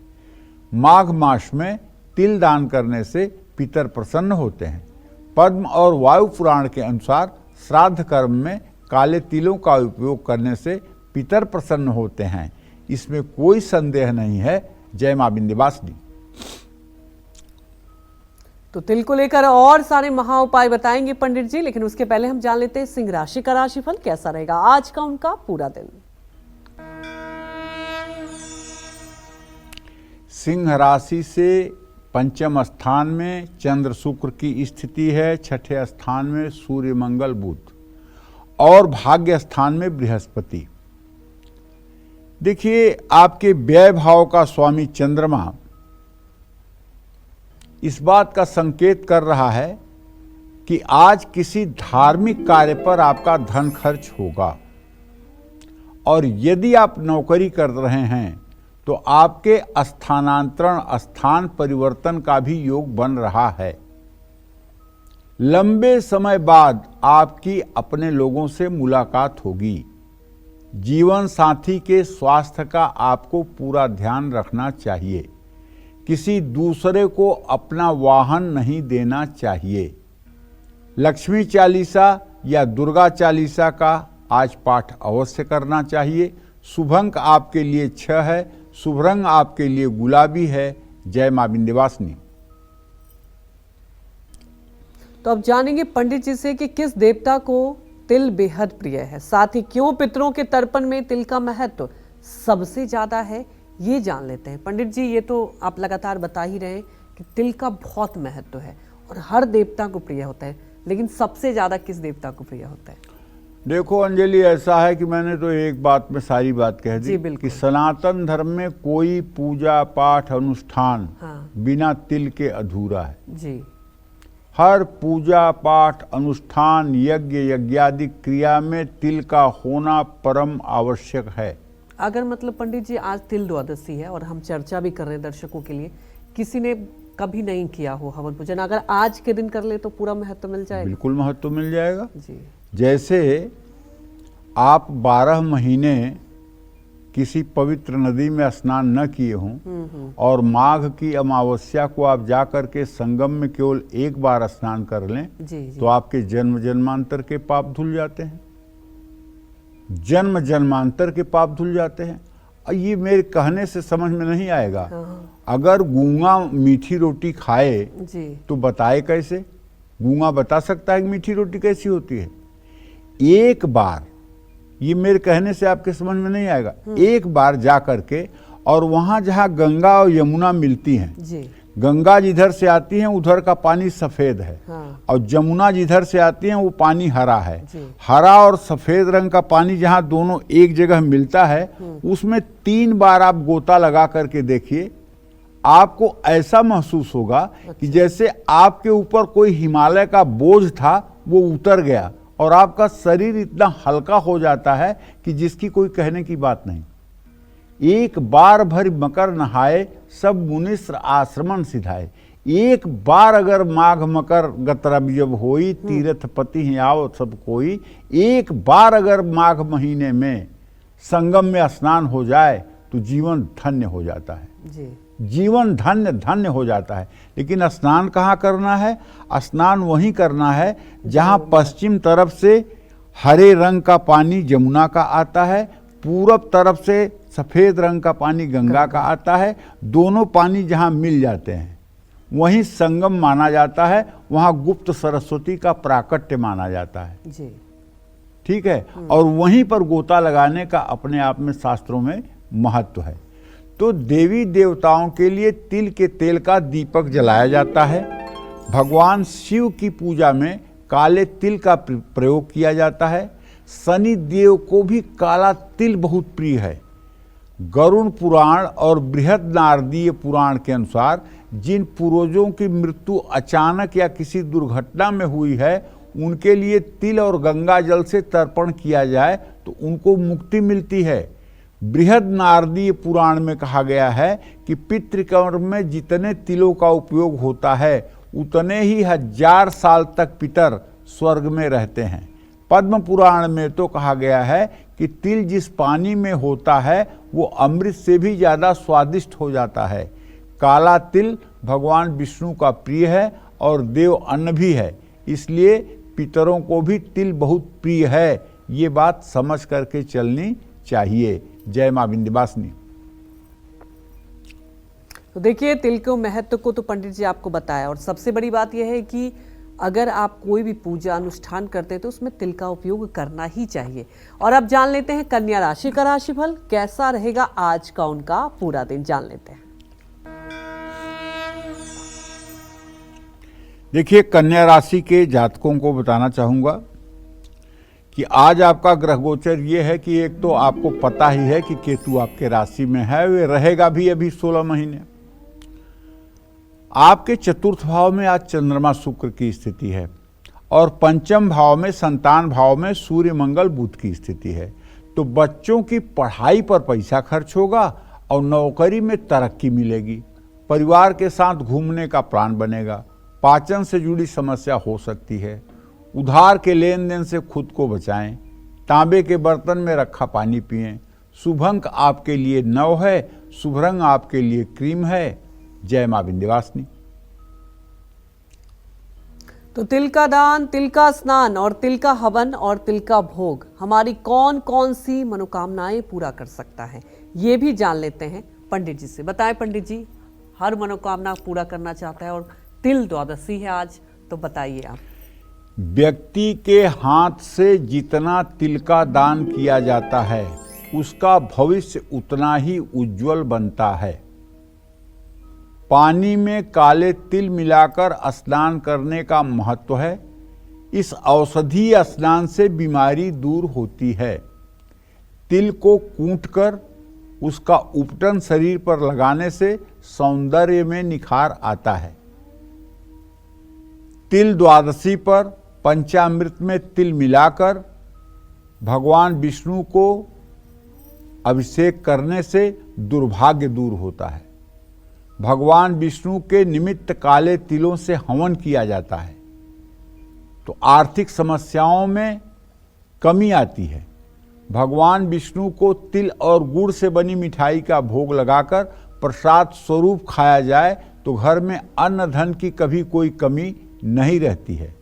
माघ मास में तिल दान करने से पितर प्रसन्न होते हैं। पद्म और वायु पुराण के अनुसार श्राद्ध कर्म में काले तिलों का उपयोग करने से पितर प्रसन्न होते हैं। इसमें कोई संदेह नहीं है। जय मां विंध्यवासिनी। तो तिल को लेकर और सारे महा उपाय बताएंगे पंडित जी, लेकिन उसके पहले हम जान लेते हैं सिंह राशि का राशिफल कैसा रहेगा आज का उनका पूरा दिन। सिंह राशि से पंचम स्थान में चंद्र शुक्र की स्थिति है, छठे स्थान में सूर्य मंगल बुध और भाग्य स्थान में बृहस्पति। देखिए, आपके व्यय भाव का स्वामी चंद्रमा इस बात का संकेत कर रहा है कि आज किसी धार्मिक कार्य पर आपका धन खर्च होगा और यदि आप नौकरी कर रहे हैं तो आपके स्थानांतरण, स्थान परिवर्तन का भी योग बन रहा है। लंबे समय बाद आपकी अपने लोगों से मुलाकात होगी। जीवन साथी के स्वास्थ्य का आपको पूरा ध्यान रखना चाहिए। किसी दूसरे को अपना वाहन नहीं देना चाहिए। लक्ष्मी चालीसा या दुर्गा चालीसा का आज पाठ अवश्य करना चाहिए। शुभ अंक आपके लिए 6 है। शुभ रंग आपके लिए गुलाबी है। जय मां विंध्यवासिनी। तो अब जानेंगे पंडित जी से कि किस देवता को तिल बेहद प्रिय है। साथ ही क्यों पितरों के तर्पण में तिल का महत्व सबसे ज्यादा है, ये जान लेते हैं। पंडित जी, ये तो आप लगातार बता ही रहे हैं कि तिल का बहुत महत्व है और हर देवता को प्रिय होता है, लेकिन सबसे ज्यादा किस देवता को प्रिय होता है? देखो अंजलि, ऐसा है कि मैंने तो एक बात में सारी बात कह जी, दी बिल्कुल। कि सनातन धर्म में कोई पूजा पाठ अनुष्ठान हाँ। बिना तिल के अधूरा है। जी। हर पूजा पाठ अनुष्ठान यज्ञ यज्ञादि क्रिया में तिल का होना परम आवश्यक है। अगर मतलब पंडित जी आज तिल द्वादशी है और हम चर्चा भी कर रहे हैं दर्शकों के लिए, किसी ने कभी नहीं किया हो हवन पूजन, अगर आज के दिन कर ले तो पूरा महत्व मिल जाएगा? बिल्कुल महत्व मिल जाएगा। जी। जैसे आप 12 महीने किसी पवित्र नदी में स्नान न किए हों और माघ की अमावस्या को आप जा करके संगम में केवल एक बार स्नान कर लें, जी, जी। तो आपके जन्म जन्मांतर के पाप धुल जाते हैं। जन्म जन्मांतर के पाप धुल जाते हैं। और ये मेरे कहने से समझ में नहीं आएगा। अगर गूंगा मीठी रोटी खाए जी। तो बताए कैसे? गूंगा बता सकता है कि मीठी रोटी कैसी होती है? एक बार, ये मेरे कहने से आपके समझ में नहीं आएगा, एक बार जा करके और वहां जहां गंगा और यमुना मिलती हैं, जी। गंगा जिधर से आती है उधर का पानी सफेद है, हाँ। और जमुना जिधर से आती है वो पानी हरा है। जी। हरा और सफेद रंग का पानी जहां दोनों एक जगह मिलता है, उसमें 3 बार आप गोता लगा करके देखिए, आपको ऐसा महसूस होगा कि जैसे आपके ऊपर कोई हिमालय का बोझ था वो उतर गया और आपका शरीर इतना हल्का हो जाता है कि जिसकी कोई कहने की बात नहीं। एक बार भर मकर नहाए सब मुनिश्र आश्रमण सिधाए। एक बार अगर माघ मकर गतरब जब होई, तीर्थपति ही आओ सब कोई। एक बार अगर माघ महीने में संगम में स्नान हो जाए तो जीवन धन्य हो जाता है। जी। जीवन धन्य धन्य हो जाता है। लेकिन स्नान कहाँ करना है? स्नान वहीं करना है जहाँ पश्चिम तरफ से हरे रंग का पानी जमुना का आता है, पूरब तरफ से सफेद रंग का पानी गंगा का आता है। दोनों पानी जहाँ मिल जाते हैं वहीं संगम माना जाता है, वहाँ गुप्त सरस्वती का प्राकट्य माना जाता है। जी। ठीक है। और वहीं पर गोता लगाने का अपने आप में शास्त्रों में महत्व है। तो देवी देवताओं के लिए तिल के तेल का दीपक जलाया जाता है। भगवान शिव की पूजा में काले तिल का प्रयोग किया जाता है। शनि देव को भी काला तिल बहुत प्रिय है। गरुड़ पुराण और बृहद नारदीय पुराण के अनुसार जिन पूर्वजों की मृत्यु अचानक या किसी दुर्घटना में हुई है, उनके लिए तिल और गंगा जल से तर्पण किया जाए तो उनको मुक्ति मिलती है। बृहद नारदीय पुराण में कहा गया है कि पितृकर्म में जितने तिलों का उपयोग होता है उतने ही 1000 साल तक पितर स्वर्ग में रहते हैं। पद्म पुराण में तो कहा गया है कि तिल जिस पानी में होता है वो अमृत से भी ज़्यादा स्वादिष्ट हो जाता है। काला तिल भगवान विष्णु का प्रिय है और देव अन्न भी है, इसलिए पितरों को भी तिल बहुत प्रिय है। ये बात समझ करके चलनी चाहिए। जय मां विंध्यवासिनी। तो देखिए, तिल के महत्व को तो पंडित जी आपको बताया, और सबसे बड़ी बात यह है कि अगर आप कोई भी पूजा अनुष्ठान करते हैं तो उसमें तिल का उपयोग करना ही चाहिए। और अब जान लेते हैं कन्या राशि का राशिफल कैसा रहेगा आज का उनका पूरा दिन, जान लेते हैं। देखिए, कन्या राशि के जातकों को बताना चाहूंगा कि आज आपका ग्रह गोचर ये है कि एक तो आपको पता ही है कि केतु आपके राशि में है, वे रहेगा भी अभी 16 महीने। आपके चतुर्थ भाव में आज चंद्रमा शुक्र की स्थिति है और पंचम भाव में संतान भाव में सूर्य मंगल बुध की स्थिति है। तो बच्चों की पढ़ाई पर पैसा खर्च होगा और नौकरी में तरक्की मिलेगी। परिवार के साथ घूमने का प्लान बनेगा। पाचन से जुड़ी समस्या हो सकती है। उधार के लेन देन से खुद को बचाएं। तांबे के बर्तन में रखा पानी पिएं। शुभ अंक आपके लिए 9 है। शुभ रंग आपके लिए क्रीम है। जय मां विंध्यवासिनी। तो तिल का दान, तिल का स्नान और तिल का हवन और तिल का भोग हमारी कौन कौन सी मनोकामनाएं पूरा कर सकता है, ये भी जान लेते हैं पंडित जी से। बताएं पंडित जी, हर मनोकामना पूरा करना चाहता है और तिल द्वादशी है आज, तो बताइए आप। व्यक्ति के हाथ से जितना तिल का दान किया जाता है उसका भविष्य उतना ही उज्जवल बनता है। पानी में काले तिल मिलाकर स्नान करने का महत्व है। इस औषधीय स्नान से बीमारी दूर होती है। तिल को कूटकर उसका उपटन शरीर पर लगाने से सौंदर्य में निखार आता है। तिल द्वादशी पर पंचामृत में तिल मिलाकर भगवान विष्णु को अभिषेक करने से दुर्भाग्य दूर होता है। भगवान विष्णु के निमित्त काले तिलों से हवन किया जाता है तो आर्थिक समस्याओं में कमी आती है। भगवान विष्णु को तिल और गुड़ से बनी मिठाई का भोग लगाकर प्रसाद स्वरूप खाया जाए तो घर में अन्न धन की कभी कोई कमी नहीं रहती है।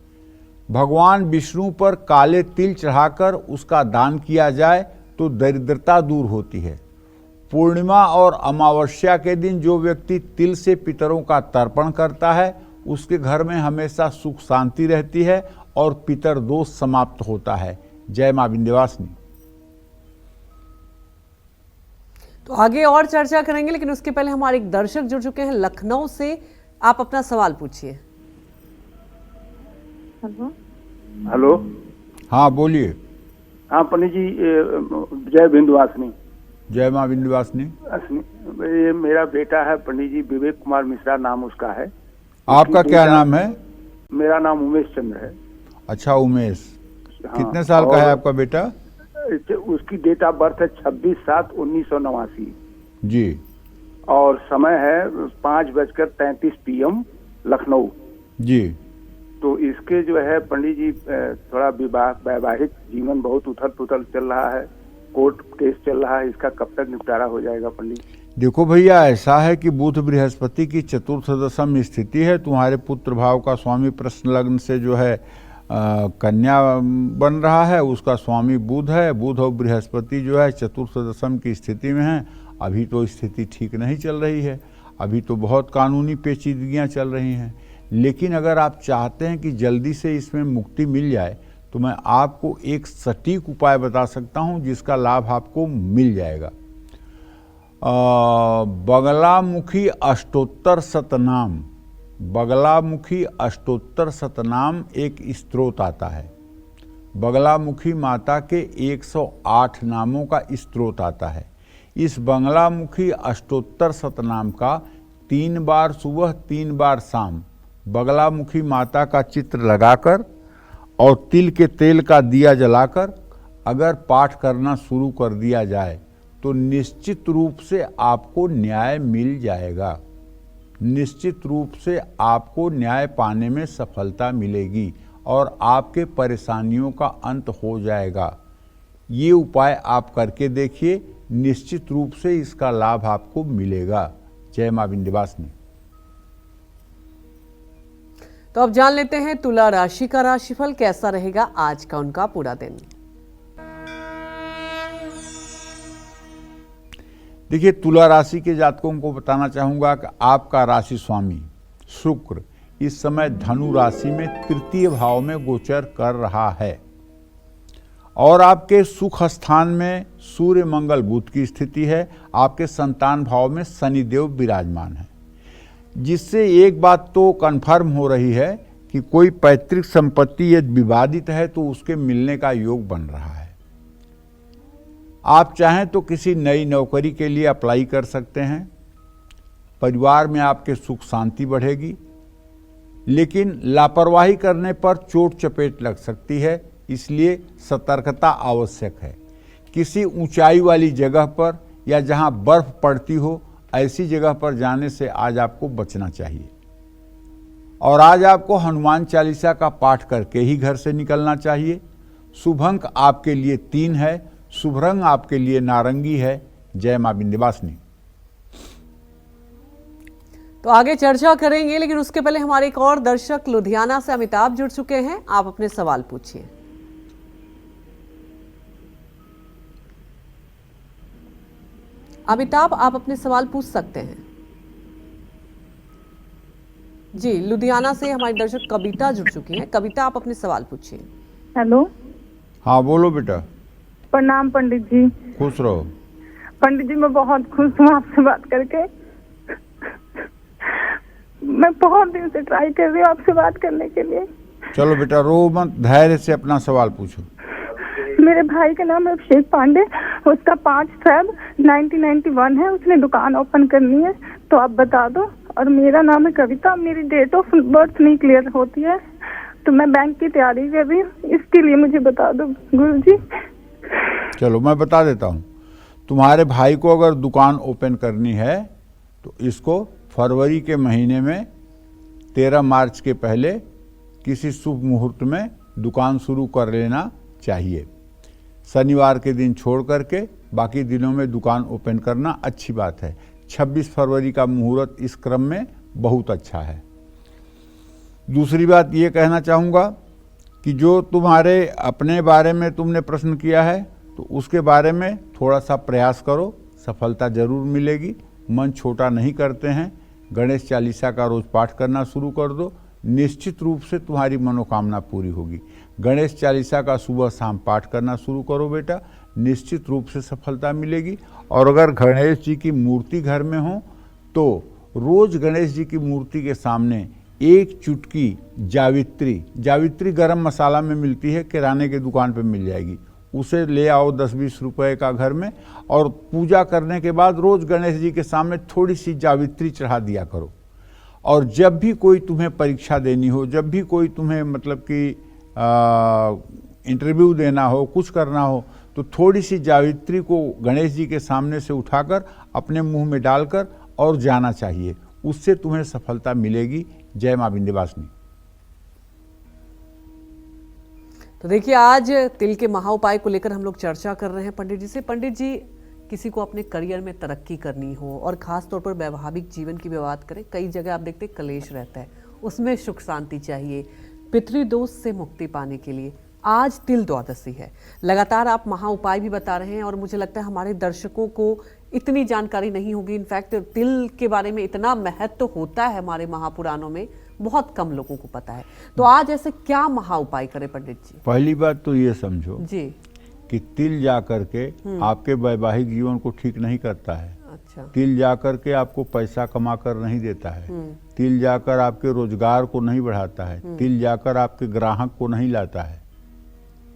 भगवान विष्णु पर काले तिल चढ़ाकर उसका दान किया जाए तो दरिद्रता दूर होती है। पूर्णिमा और अमावस्या के दिन जो व्यक्ति तिल से पितरों का तर्पण करता है उसके घर में हमेशा सुख शांति रहती है और पितर दोष समाप्त होता है। जय मां विंध्यवासिनी। तो आगे और चर्चा करेंगे, लेकिन उसके पहले हमारे एक दर्शक जुड़ चुके हैं लखनऊ से। आप अपना सवाल पूछिए। हेलो। हाँ बोलिए। हाँ पंडित जी, जय विंध्यवासिनी। जय मां विंध्यवासिनी। ये मेरा बेटा है पंडित जी, विवेक कुमार मिश्रा नाम उसका है। आपका क्या नाम है? मेरा नाम उमेश चंद्र है। अच्छा उमेश। हाँ, कितने साल का है आपका बेटा? उसकी डेट ऑफ बर्थ है 26/7/1989 जी। और समय है 5:33 PM लखनऊ जी। तो इसके जो है पंडित जी थोड़ा वैवाहिक जीवन बहुत उथल पुथल चल रहा है। कोर्ट केस चल रहा है, इसका कब तक निपटारा हो जाएगा पंडित? देखो भैया, ऐसा है कि बुध बृहस्पति की चतुर्थ दशम स्थिति है। तुम्हारे पुत्र भाव का स्वामी प्रश्न लग्न से जो है कन्या बन रहा है, उसका स्वामी बुध है। बुध और बृहस्पति जो है चतुर्थ दशम की स्थिति में है। अभी तो स्थिति ठीक नहीं चल रही है, अभी तो बहुत कानूनी पेचीदगियां चल रही हैं। लेकिन अगर आप चाहते हैं कि जल्दी से इसमें मुक्ति मिल जाए तो मैं आपको एक सटीक उपाय बता सकता हूं जिसका लाभ आपको मिल जाएगा। बगलामुखी अष्टोत्तर शतनाम, बगलामुखी अष्टोत्तर शतनाम एक स्तोत्र आता है। बगलामुखी माता के 108 नामों का स्तोत्र आता है। इस बगलामुखी अष्टोत्तर शतनाम का 3 बार सुबह 3 बार शाम बगलामुखी माता का चित्र लगाकर और तिल के तेल का दिया जलाकर अगर पाठ करना शुरू कर दिया जाए तो निश्चित रूप से आपको न्याय मिल जाएगा। निश्चित रूप से आपको न्याय पाने में सफलता मिलेगी और आपके परेशानियों का अंत हो जाएगा। ये उपाय आप करके देखिए, निश्चित रूप से इसका लाभ आपको मिलेगा। जय मां विंध्यवासिनी। तो अब जान लेते हैं तुला राशि का राशिफल कैसा रहेगा आज का उनका पूरा दिन। देखिए, तुला राशि के जातकों को बताना चाहूंगा कि आपका राशि स्वामी शुक्र इस समय धनु राशि में तृतीय भाव में गोचर कर रहा है और आपके सुख स्थान में सूर्य मंगल बुध की स्थिति है। आपके संतान भाव में शनिदेव विराजमान है, जिससे एक बात तो कन्फर्म हो रही है कि कोई पैतृक संपत्ति यदि विवादित है तो उसके मिलने का योग बन रहा है। आप चाहें तो किसी नई नौकरी के लिए अप्लाई कर सकते हैं। परिवार में आपके सुख शांति बढ़ेगी, लेकिन लापरवाही करने पर चोट चपेट लग सकती है, इसलिए सतर्कता आवश्यक है। किसी ऊंचाई वाली जगह पर या जहां बर्फ पड़ती हो ऐसी जगह पर जाने से आज आपको बचना चाहिए। और आज आपको हनुमान चालीसा का पाठ करके ही घर से निकलना चाहिए। शुभ अंक आपके लिए 3 है, शुभ रंग आपके लिए नारंगी है। जय मां विंध्यवासिनी। तो आगे चर्चा करेंगे, लेकिन उसके पहले हमारे एक और दर्शक लुधियाना से अमिताभ जुड़ चुके हैं। आप अपने सवाल पूछिए। अमिताभ, आप अपने सवाल पूछ सकते हैं। जी, लुधियाना से हमारी दर्शक कविता जुड़ चुकी हैं। कविता, आप अपने सवाल पूछिए। हेलो, हाँ बोलो बेटा। प्रणाम पंडित जी। खुश रहो। पंडित जी, मैं बहुत खुश हूँ आपसे बात करके। मैं बहुत दिन से ट्राई कर रही हूँ आपसे बात करने के लिए। चलो बेटा, रो मत, धैर्य से अपना सवाल पूछो। मेरे भाई का नाम है अभिषेक पांडे, उसका 5 फरवरी 1991 है, उसने दुकान ओपन करनी है, तो आप बता दो। और मेरा नाम है कविता, मेरी डेट ऑफ बर्थ नहीं क्लियर होती है, तो मैं बैंक की तैयारी कर रही हूँ, इसके लिए मुझे बता दो गुरुजी। चलो मैं बता देता हूँ। तुम्हारे भाई को अगर दुकान ओपन करनी है तो इसको फरवरी के महीने में 13 मार्च के पहले किसी शुभ मुहूर्त में दुकान शुरू कर लेना चाहिए। शनिवार के दिन छोड़ करके बाकी दिनों में दुकान ओपन करना अच्छी बात है। 26 फरवरी का मुहूर्त इस क्रम में बहुत अच्छा है। दूसरी बात ये कहना चाहूँगा कि जो तुम्हारे अपने बारे में तुमने प्रश्न किया है तो उसके बारे में थोड़ा सा प्रयास करो, सफलता जरूर मिलेगी। मन छोटा नहीं करते हैं। गणेश चालीसा का रोज पाठ करना शुरू कर दो, निश्चित रूप से तुम्हारी मनोकामना पूरी होगी। गणेश चालीसा का सुबह शाम पाठ करना शुरू करो बेटा, निश्चित रूप से सफलता मिलेगी। और अगर गणेश जी की मूर्ति घर में हो तो रोज गणेश जी की मूर्ति के सामने एक चुटकी जावित्री गरम मसाला में मिलती है, किराने की दुकान पे मिल जाएगी, उसे ले आओ 10-20 रुपए का घर में। और पूजा करने के बाद रोज गणेश जी के सामने थोड़ी सी जावित्री चढ़ा दिया करो। और जब भी कोई तुम्हें परीक्षा देनी हो, जब भी कोई तुम्हें मतलब कि इंटरव्यू देना हो, कुछ करना हो, तो थोड़ी सी जावित्री को गणेश जी के सामने से उठाकर अपने मुंह में डालकर और जाना चाहिए, उससे तुम्हें सफलता मिलेगी। जय मां विंध्यवासिनी। तो देखिए, आज तिल के महाउपाय को लेकर हम लोग चर्चा कर रहे हैं पंडित जी से। पंडित जी, किसी को अपने करियर में तरक्की करनी हो और खास तौर पर वैवाहिक जीवन की भी बात करें, कई जगह आप देखते हैं कलेश रहता है, उसमें सुख शांति चाहिए, पितृदोष से मुक्ति पाने के लिए आज तिल द्वादशी है। लगातार आप महाउपाय भी बता रहे हैं और मुझे लगता है हमारे दर्शकों को इतनी जानकारी नहीं होगी। इनफैक्ट तिल के बारे में इतना महत्व होता है हमारे महापुराणों में, बहुत कम लोगों को पता है। तो आज ऐसे क्या महाउपाय करें पंडित जी? पहली बात तो ये समझो जी कि तिल जा करके आपके वैवाहिक जीवन को ठीक नहीं करता है। अच्छा। तिल जाकर के आपको पैसा कमा कर नहीं देता है। तिल जाकर आपके रोजगार को नहीं बढ़ाता है। तिल जाकर आपके ग्राहक को नहीं लाता है।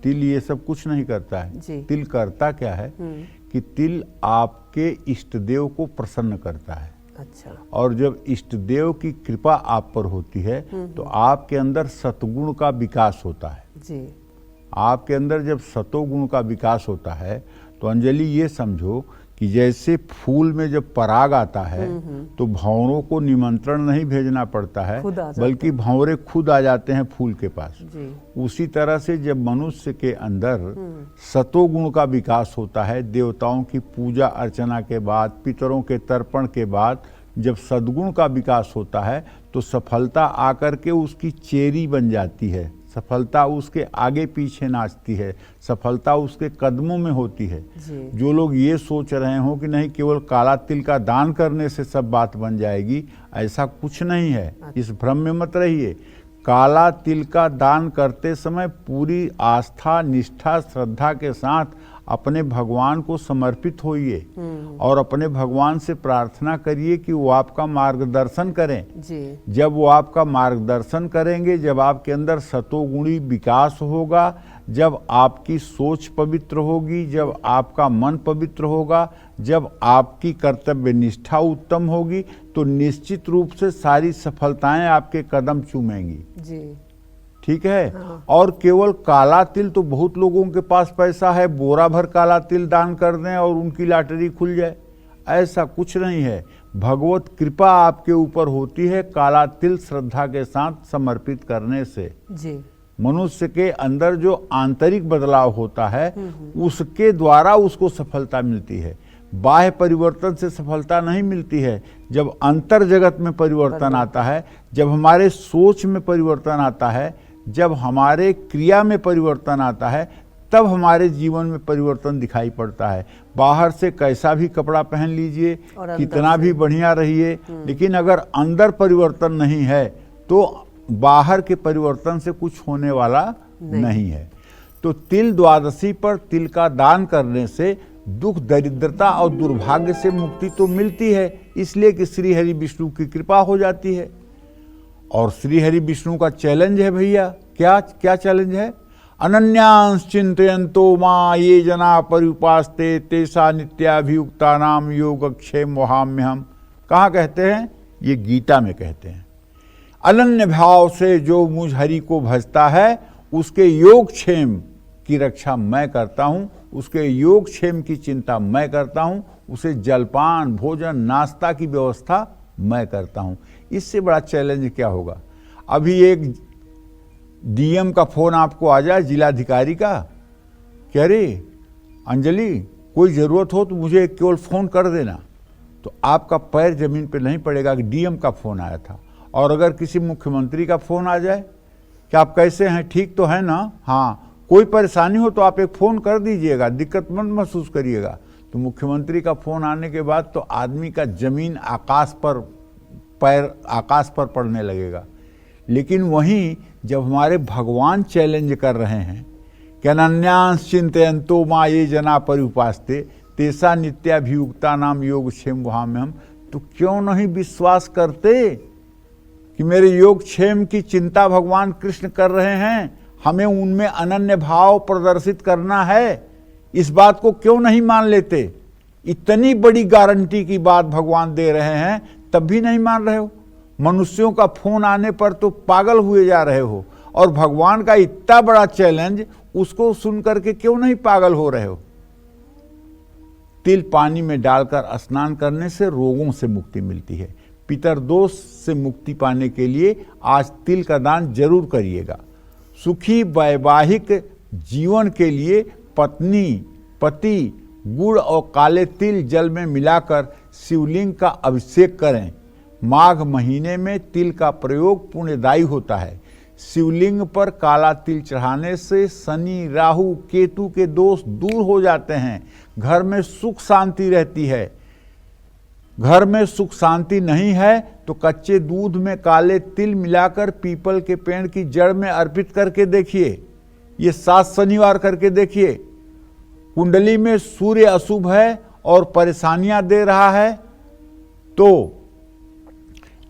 तिल ये सब कुछ नहीं करता है। तिल करता क्या है कि तिल आपके इष्ट देव को प्रसन्न करता है। अच्छा। और जब इष्ट देव की कृपा आप पर होती है तो आपके अंदर सतगुण का विकास होता है। जी। आपके अंदर जब सतोगुण का विकास होता है तो अंजलि ये समझो कि जैसे फूल में जब पराग आता है तो भंवरों को निमंत्रण नहीं भेजना पड़ता है, बल्कि भंवरे खुद आ जाते हैं फूल के पास। जी। उसी तरह से जब मनुष्य के अंदर सतोगुण का विकास होता है, देवताओं की पूजा अर्चना के बाद, पितरों के तर्पण के बाद जब सद्गुण का विकास होता है तो सफलता आकर के उसकी चेरी बन जाती है, सफलता उसके आगे पीछे नाचती है, सफलता उसके कदमों में होती है। जो लोग ये सोच रहे हो कि नहीं केवल काला तिल का दान करने से सब बात बन जाएगी, ऐसा कुछ नहीं है। इस भ्रम में मत रहिए। काला तिल का दान करते समय पूरी आस्था, निष्ठा, श्रद्धा के साथ अपने भगवान को समर्पित होइए और अपने भगवान से प्रार्थना करिए कि वो आपका मार्गदर्शन करें। जी। जब वो आपका मार्गदर्शन करेंगे, जब आपके अंदर सतोगुणी विकास होगा, जब आपकी सोच पवित्र होगी, जब आपका मन पवित्र होगा, जब आपकी कर्तव्य निष्ठा उत्तम होगी, तो निश्चित रूप से सारी सफलताएं आपके कदम चूमेंगी। जी। ठीक है। हाँ। और केवल काला तिल, तो बहुत लोगों के पास पैसा है, बोरा भर काला तिल दान कर दें और उनकी लॉटरी खुल जाए, ऐसा कुछ नहीं है। भगवत कृपा आपके ऊपर होती है काला तिल श्रद्धा के साथ समर्पित करने से। जी। मनुष्य के अंदर जो आंतरिक बदलाव होता है उसके द्वारा उसको सफलता मिलती है। बाह्य परिवर्तन से सफलता नहीं मिलती है। जब अंतर जगत में परिवर्तन आता है, जब हमारे सोच में परिवर्तन आता है, जब हमारे क्रिया में परिवर्तन आता है, तब हमारे जीवन में परिवर्तन दिखाई पड़ता है। बाहर से कैसा भी कपड़ा पहन लीजिए, कितना भी बढ़िया रहिए, लेकिन अगर अंदर परिवर्तन नहीं है तो बाहर के परिवर्तन से कुछ होने वाला नहीं है। तो तिल द्वादशी पर तिल का दान करने से दुख, दरिद्रता और दुर्भाग्य से मुक्ति तो मिलती है, इसलिए कि श्री हरि विष्णु की कृपा हो जाती है। और श्री हरि विष्णु का चैलेंज है भैया, क्या क्या चैलेंज है? अनन्यांश चिंतयन्तो मां ये जना पर्युपास्ते तेसा नित्याभियुक्ता नाम योगक्षेम वहाम्यहम। कहाँ कहते हैं? ये गीता में कहते हैं। अनन्य भाव से जो मुझ हरि को भजता है उसके योगक्षेम की रक्षा मैं करता हूँ, उसके योगक्षेम की चिंता मैं करता हूँ, उसे जलपान, भोजन, नाश्ता की व्यवस्था मैं करता हूँ। इससे बड़ा चैलेंज क्या होगा? अभी एक डीएम का फोन आपको आ जाए, जिलाधिकारी का, कह रे अंजलि कोई ज़रूरत हो तो मुझे केवल फ़ोन कर देना, तो आपका पैर जमीन पर नहीं पड़ेगा कि डीएम का फ़ोन आया था। और अगर किसी मुख्यमंत्री का फ़ोन आ जाए कि आप कैसे हैं, ठीक तो हैं ना, हाँ, कोई परेशानी हो तो आप एक फ़ोन कर दीजिएगा, दिक्कत मत महसूस करिएगा। तो मुख्यमंत्री का फ़ोन आने के बाद तो आदमी का जमीन आकाश पर, पैर आकाश पर पड़ने लगेगा। लेकिन वहीं जब हमारे भगवान चैलेंज कर रहे हैं कि अनन्यांश चिंतयन्तो मां ये जना पर्युपास्ते तेसा नित्याभियुक्ता नाम योगक्षेम वहाम्यहम, तो क्यों नहीं विश्वास करते कि मेरे योगक्षेम की चिंता भगवान कृष्ण कर रहे हैं, हमें उनमें अनन्य भाव प्रदर्शित करना है। इस बात को क्यों नहीं मान लेते? इतनी बड़ी गारंटी की बात भगवान दे रहे हैं, तब भी नहीं मान रहे हो। मनुष्यों का फोन आने पर तो पागल हुए जा रहे हो, और भगवान का इतना बड़ा चैलेंज, उसको सुन करके क्यों नहीं पागल हो रहे हो? तिल पानी में डालकर स्नान करने से रोगों से मुक्ति मिलती है। पितरदोष से मुक्ति पाने के लिए आज तिल का दान जरूर करिएगा। सुखी वैवाहिक जीवन के लिए पत्नी पति गुड़ और काले तिल जल में मिलाकर शिवलिंग का अभिषेक करें। माघ महीने में तिल का प्रयोग पुण्यदायी होता है। शिवलिंग पर काला तिल चढ़ाने से शनि, राहु, केतु के दोष दूर हो जाते हैं। घर में सुख शांति रहती है। घर में सुख शांति नहीं है तो कच्चे दूध में काले तिल मिलाकर पीपल के पेड़ की जड़ में अर्पित करके देखिए। ये 7 शनिवार करके देखिए। कुंडली में सूर्य अशुभ है और परेशानियां दे रहा है तो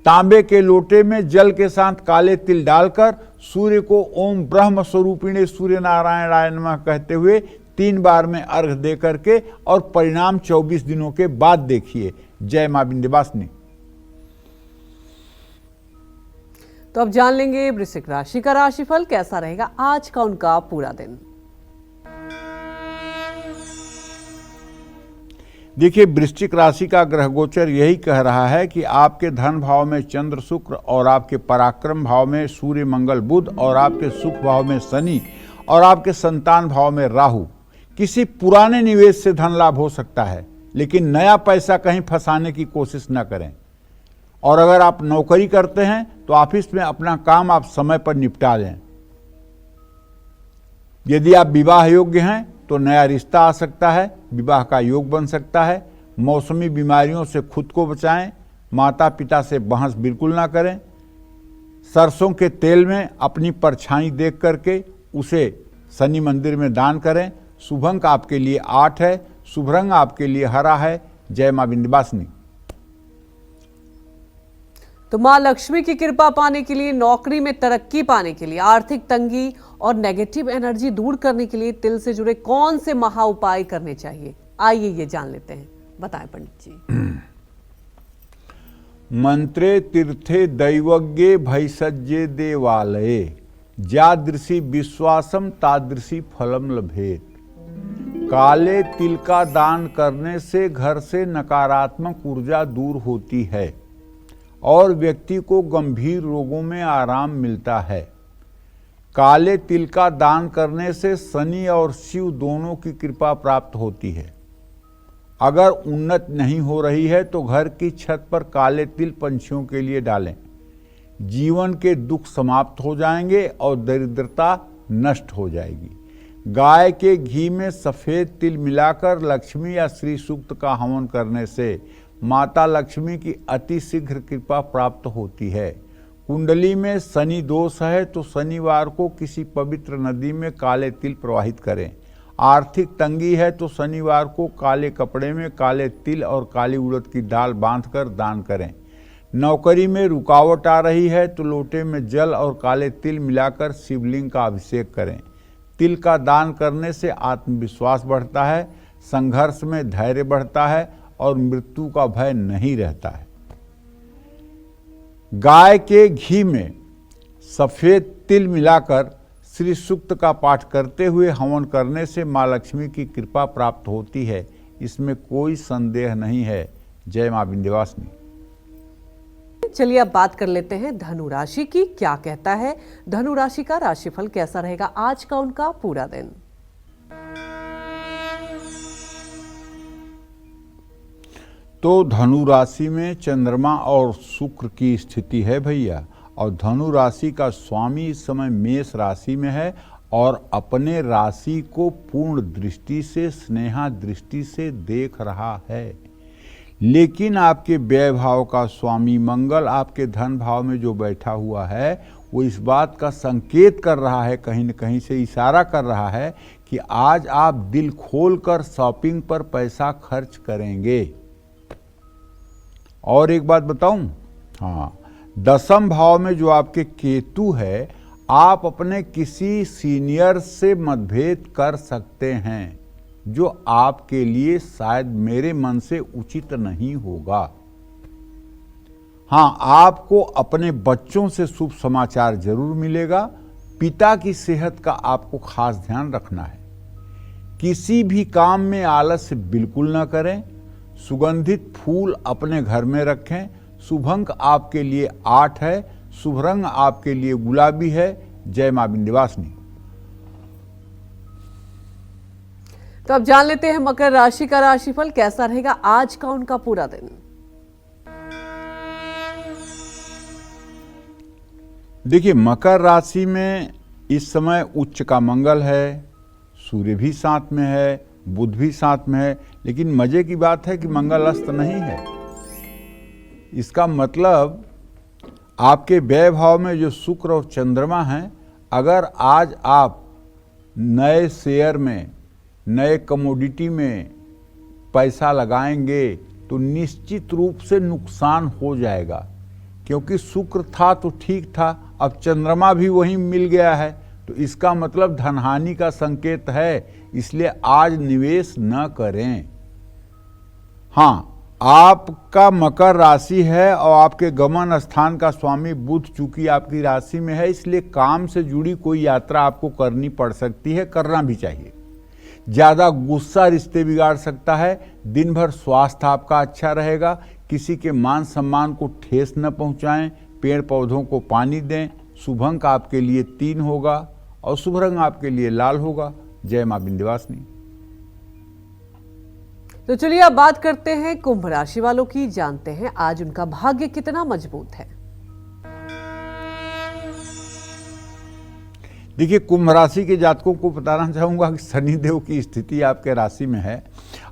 तांबे के लोटे में जल के साथ काले तिल डालकर सूर्य को ओम ब्रह्म स्वरूपिणे सूर्य नारायणाय नमः कहते हुए 3 बार में अर्घ दे करके और परिणाम 24 दिनों के बाद देखिए। जय मां विंध्यवासिनी। तो अब जान लेंगे वृश्चिक राशि का राशिफल कैसा रहेगा आज का उनका पूरा दिन। देखिए, वृश्चिक राशि का ग्रह गोचर यही कह रहा है कि आपके धन भाव में चंद्र शुक्र और आपके पराक्रम भाव में सूर्य मंगल बुध और आपके सुख भाव में शनि और आपके संतान भाव में राहु। किसी पुराने निवेश से धन लाभ हो सकता है, लेकिन नया पैसा कहीं फंसाने की कोशिश न करें। और अगर आप नौकरी करते हैं तो ऑफिस में अपना काम आप समय पर निपटा लें। यदि आप विवाह योग्य हैं तो नया रिश्ता आ सकता है, विवाह का योग बन सकता है। मौसमी बीमारियों से खुद को बचाएं। माता पिता से बहस बिल्कुल ना करें। सरसों के तेल में अपनी परछाई देख करके उसे शनि मंदिर में दान करें। शुभ अंक आपके लिए 8 है। शुभ रंग आपके लिए हरा है। जय मां विंध्यवासिनी। तो मां लक्ष्मी की कृपा पाने के लिए, नौकरी में तरक्की पाने के लिए, आर्थिक तंगी और नेगेटिव एनर्जी दूर करने के लिए तिल से जुड़े कौन से महा उपाय करने चाहिए, आइए ये जान लेते हैं। बताएं पंडित जी। मंत्रे तीर्थे दैवज्ञे भैषज्ये देवालये जादृशी विश्वासम तादृशी फलम लभेत। काले तिल का दान करने से घर से नकारात्मक ऊर्जा दूर होती है और व्यक्ति को गंभीर रोगों में आराम मिलता है। काले तिल का दान करने से शनि और शिव दोनों की कृपा प्राप्त होती है। अगर उन्नत नहीं हो रही है तो घर की छत पर काले तिल पंछियों के लिए डालें। जीवन के दुख समाप्त हो जाएंगे और दरिद्रता नष्ट हो जाएगी। गाय के घी में सफ़ेद तिल मिलाकर लक्ष्मी या श्री सूक्त का हवन करने से माता लक्ष्मी की अति शीघ्र कृपा प्राप्त होती है। कुंडली में शनि दोष है तो शनिवार को किसी पवित्र नदी में काले तिल प्रवाहित करें। आर्थिक तंगी है तो शनिवार को काले कपड़े में काले तिल और काली उड़द की दाल बांधकर दान करें। नौकरी में रुकावट आ रही है तो लोटे में जल और काले तिल मिलाकर शिवलिंग का अभिषेक करें। तिल का दान करने से आत्मविश्वास बढ़ता है, संघर्ष में धैर्य बढ़ता है और मृत्यु का भय नहीं रहता है। गाय के घी में सफेद तिल मिलाकर श्री सूक्त का पाठ करते हुए हवन करने से मां लक्ष्मी की कृपा प्राप्त होती है, इसमें कोई संदेह नहीं है। जय मां विंध्यवासिनी। चलिए अब बात कर लेते हैं धनु राशि की। क्या कहता है धनु राशि का राशिफल, कैसा रहेगा आज का उनका पूरा दिन? तो धनु राशि में चंद्रमा और शुक्र की स्थिति है भैया, और धनु राशि का स्वामी इस समय मेष राशि में है और अपने राशि को पूर्ण दृष्टि से, स्नेहा दृष्टि से देख रहा है। लेकिन आपके व्यय भाव का स्वामी मंगल आपके धन भाव में जो बैठा हुआ है वो इस बात का संकेत कर रहा है, कहीं न कहीं से इशारा कर रहा है कि आज आप दिल खोलकर शॉपिंग पर पैसा खर्च करेंगे। और एक बात बताऊं, हाँ, दसम भाव में जो आपके केतु है, आप अपने किसी सीनियर से मतभेद कर सकते हैं जो आपके लिए शायद मेरे मन से उचित नहीं होगा। हाँ, आपको अपने बच्चों से शुभ समाचार जरूर मिलेगा। पिता की सेहत का आपको खास ध्यान रखना है। किसी भी काम में आलस्य बिल्कुल ना करें। सुगंधित फूल अपने घर में रखें। शुभ अंक आपके लिए 8 है। शुभ रंग आपके लिए गुलाबी है। जय मां विंध्यवासिनी। तो अब जान लेते हैं मकर राशि का राशिफल, कैसा रहेगा आज का उनका पूरा दिन? देखिए, मकर राशि में इस समय उच्च का मंगल है, सूर्य भी साथ में है, बुध भी साथ में है, लेकिन मजे की बात है कि मंगल अस्त नहीं है। इसका मतलब आपके व्यय भाव में जो शुक्र और चंद्रमा हैं, अगर आज आप नए शेयर में, नए कमोडिटी में पैसा लगाएंगे तो निश्चित रूप से नुकसान हो जाएगा, क्योंकि शुक्र था तो ठीक था, अब चंद्रमा भी वहीं मिल गया है, तो इसका मतलब धनहानि का संकेत है। इसलिए आज निवेश न करें। हाँ, आपका मकर राशि है और आपके गमन स्थान का स्वामी बुध चूंकि आपकी राशि में है, इसलिए काम से जुड़ी कोई यात्रा आपको करनी पड़ सकती है, करना भी चाहिए। ज़्यादा गुस्सा रिश्ते बिगाड़ सकता है। दिन भर स्वास्थ्य आपका अच्छा रहेगा। किसी के मान सम्मान को ठेस न पहुंचाएं। पेड़ पौधों को पानी दें। शुभ अंक आपके लिए 3 होगा और शुभ रंग आपके लिए लाल होगा। जय मां विंध्यवासिनी। तो चलिए अब बात करते हैं कुंभ राशि वालों की, जानते हैं आज उनका भाग्य कितना मजबूत है। देखिए, कुंभ राशि के जातकों को बताना चाहूंगा कि शनिदेव की स्थिति आपके राशि में है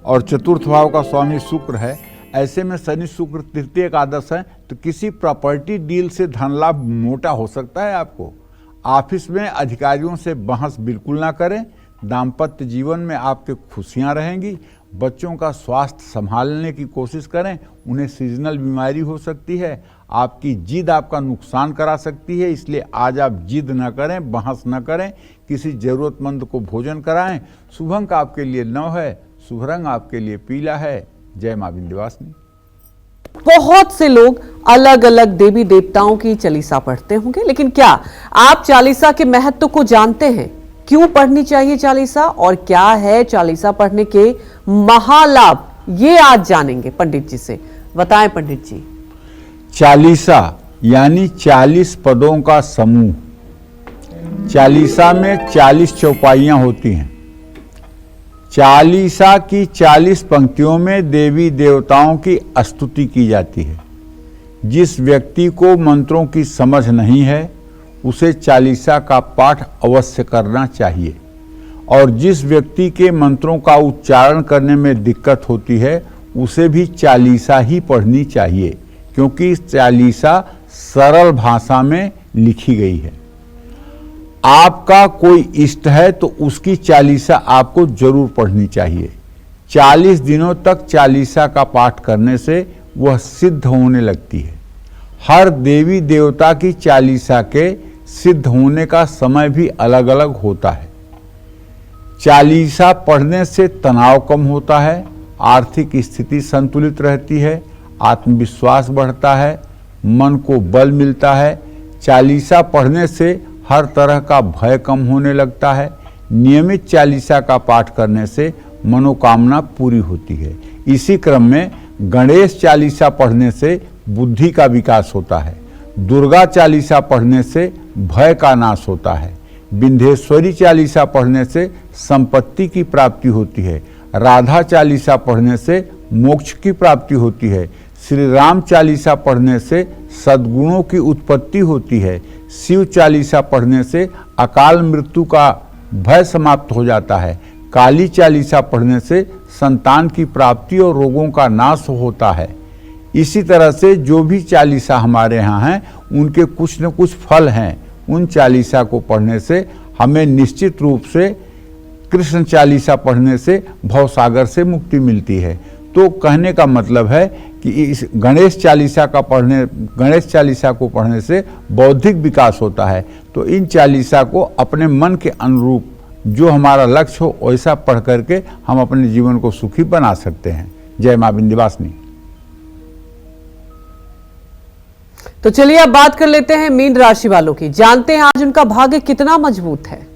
और चतुर्थ भाव का स्वामी शुक्र है। ऐसे में शनि शुक्र तृतीय एकादश है, तो किसी प्रॉपर्टी डील से धन लाभ मोटा हो सकता है आपको। ऑफिस में अधिकारियों से बहस बिल्कुल ना करें। दाम्पत्य जीवन में आपके खुशियां रहेंगी। बच्चों का स्वास्थ्य संभालने की कोशिश करें, उन्हें सीजनल बीमारी हो सकती है। आपकी जिद आपका नुकसान करा सकती है, इसलिए आज आप जिद न करें, बहस न करें। किसी जरूरतमंद को भोजन कराएं। शुभ अंक आपके लिए 9 है। शुभ रंग आपके लिए पीला है। जय मां विंध्यवासिनी। बहुत से लोग अलग अलग देवी देवताओं की चालीसा पढ़ते होंगे, लेकिन क्या आप चालीसा के महत्व को जानते हैं? क्यों पढ़नी चाहिए चालीसा और क्या है चालीसा पढ़ने के महालाभ, ये आज जानेंगे पंडित जी से। बताएं पंडित जी। चालीसा यानी 40 पदों का समूह। चालीसा में 40 चौपाइयां होती हैं। चालीसा की 40 पंक्तियों में देवी देवताओं की स्तुति की जाती है। जिस व्यक्ति को मंत्रों की समझ नहीं है उसे चालीसा का पाठ अवश्य करना चाहिए, और जिस व्यक्ति के मंत्रों का उच्चारण करने में दिक्कत होती है उसे भी चालीसा ही पढ़नी चाहिए, क्योंकि चालीसा सरल भाषा में लिखी गई है। आपका कोई इष्ट है तो उसकी चालीसा आपको जरूर पढ़नी चाहिए। 40 दिनों तक चालीसा का पाठ करने से वह सिद्ध होने लगती है। हर देवी देवता की चालीसा के सिद्ध होने का समय भी अलग अलग होता है। चालीसा पढ़ने से तनाव कम होता है, आर्थिक स्थिति संतुलित रहती है, आत्मविश्वास बढ़ता है, मन को बल मिलता है। चालीसा पढ़ने से हर तरह का भय कम होने लगता है। नियमित चालीसा का पाठ करने से मनोकामना पूरी होती है। इसी क्रम में गणेश चालीसा पढ़ने से बुद्धि का विकास होता है। दुर्गा चालीसा पढ़ने से भय का नाश होता है। विंध्येश्वरी चालीसा पढ़ने से संपत्ति की प्राप्ति होती है। राधा चालीसा पढ़ने से मोक्ष की प्राप्ति होती है। श्री राम चालीसा पढ़ने से सद्गुणों की उत्पत्ति होती है। शिव चालीसा पढ़ने से अकाल मृत्यु का भय समाप्त हो जाता है। काली चालीसा पढ़ने से संतान की प्राप्ति और रोगों का नाश होता है। इसी तरह से जो भी चालीसा हमारे यहाँ हैं उनके कुछ न कुछ फल हैं। उन चालीसा को पढ़ने से हमें निश्चित रूप से कृष्ण चालीसा पढ़ने से भवसागर से मुक्ति मिलती है। तो कहने का मतलब है कि इस गणेश चालीसा को पढ़ने से बौद्धिक विकास होता है। तो इन चालीसा को अपने मन के अनुरूप जो हमारा लक्ष्य हो वैसा पढ़ करके हम अपने जीवन को सुखी बना सकते हैं। जय मां विंध्यवासिनी। तो चलिए अब बात कर लेते हैं मीन राशि वालों की। जानते हैं आज उनका भाग्य कितना मजबूत है।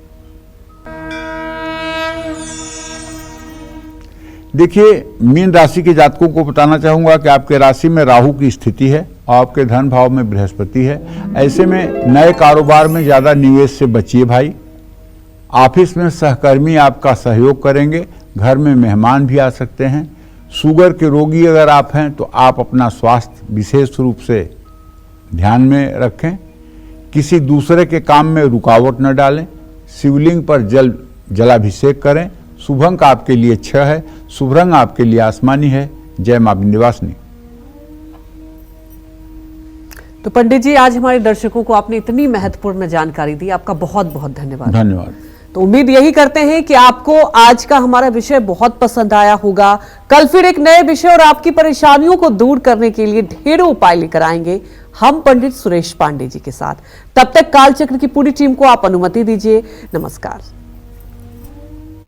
देखिए, मीन राशि के जातकों को बताना चाहूंगा कि आपके राशि में राहु की स्थिति है और आपके धन भाव में बृहस्पति है। ऐसे में नए कारोबार में ज्यादा निवेश से बचिए भाई। ऑफिस में सहकर्मी आपका सहयोग करेंगे। घर में मेहमान भी आ सकते हैं। शुगर के रोगी अगर आप हैं तो आप अपना स्वास्थ्य विशेष रूप से ध्यान में रखें। किसी दूसरे के काम में रुकावट न डालें। शिवलिंग पर जलाभिषेक करें। शुभ अंक आपके लिए 6 है। शुभ रंग आपके लिए आसमानी है। जय मां विंध्यवासिनी। तो पंडित जी, आज हमारे दर्शकों को आपने इतनी महत्वपूर्ण जानकारी दी, आपका बहुत बहुत धन्यवाद। धन्यवाद। तो उम्मीद यही करते हैं कि आपको आज का हमारा विषय बहुत पसंद आया होगा। कल फिर एक नए विषय और आपकी परेशानियों को दूर करने के लिए ढेरों उपाय लेकर आएंगे हम पंडित सुरेश पांडे जी के साथ। तब तक कालचक्र की पूरी टीम को आप अनुमति दीजिए। नमस्कार।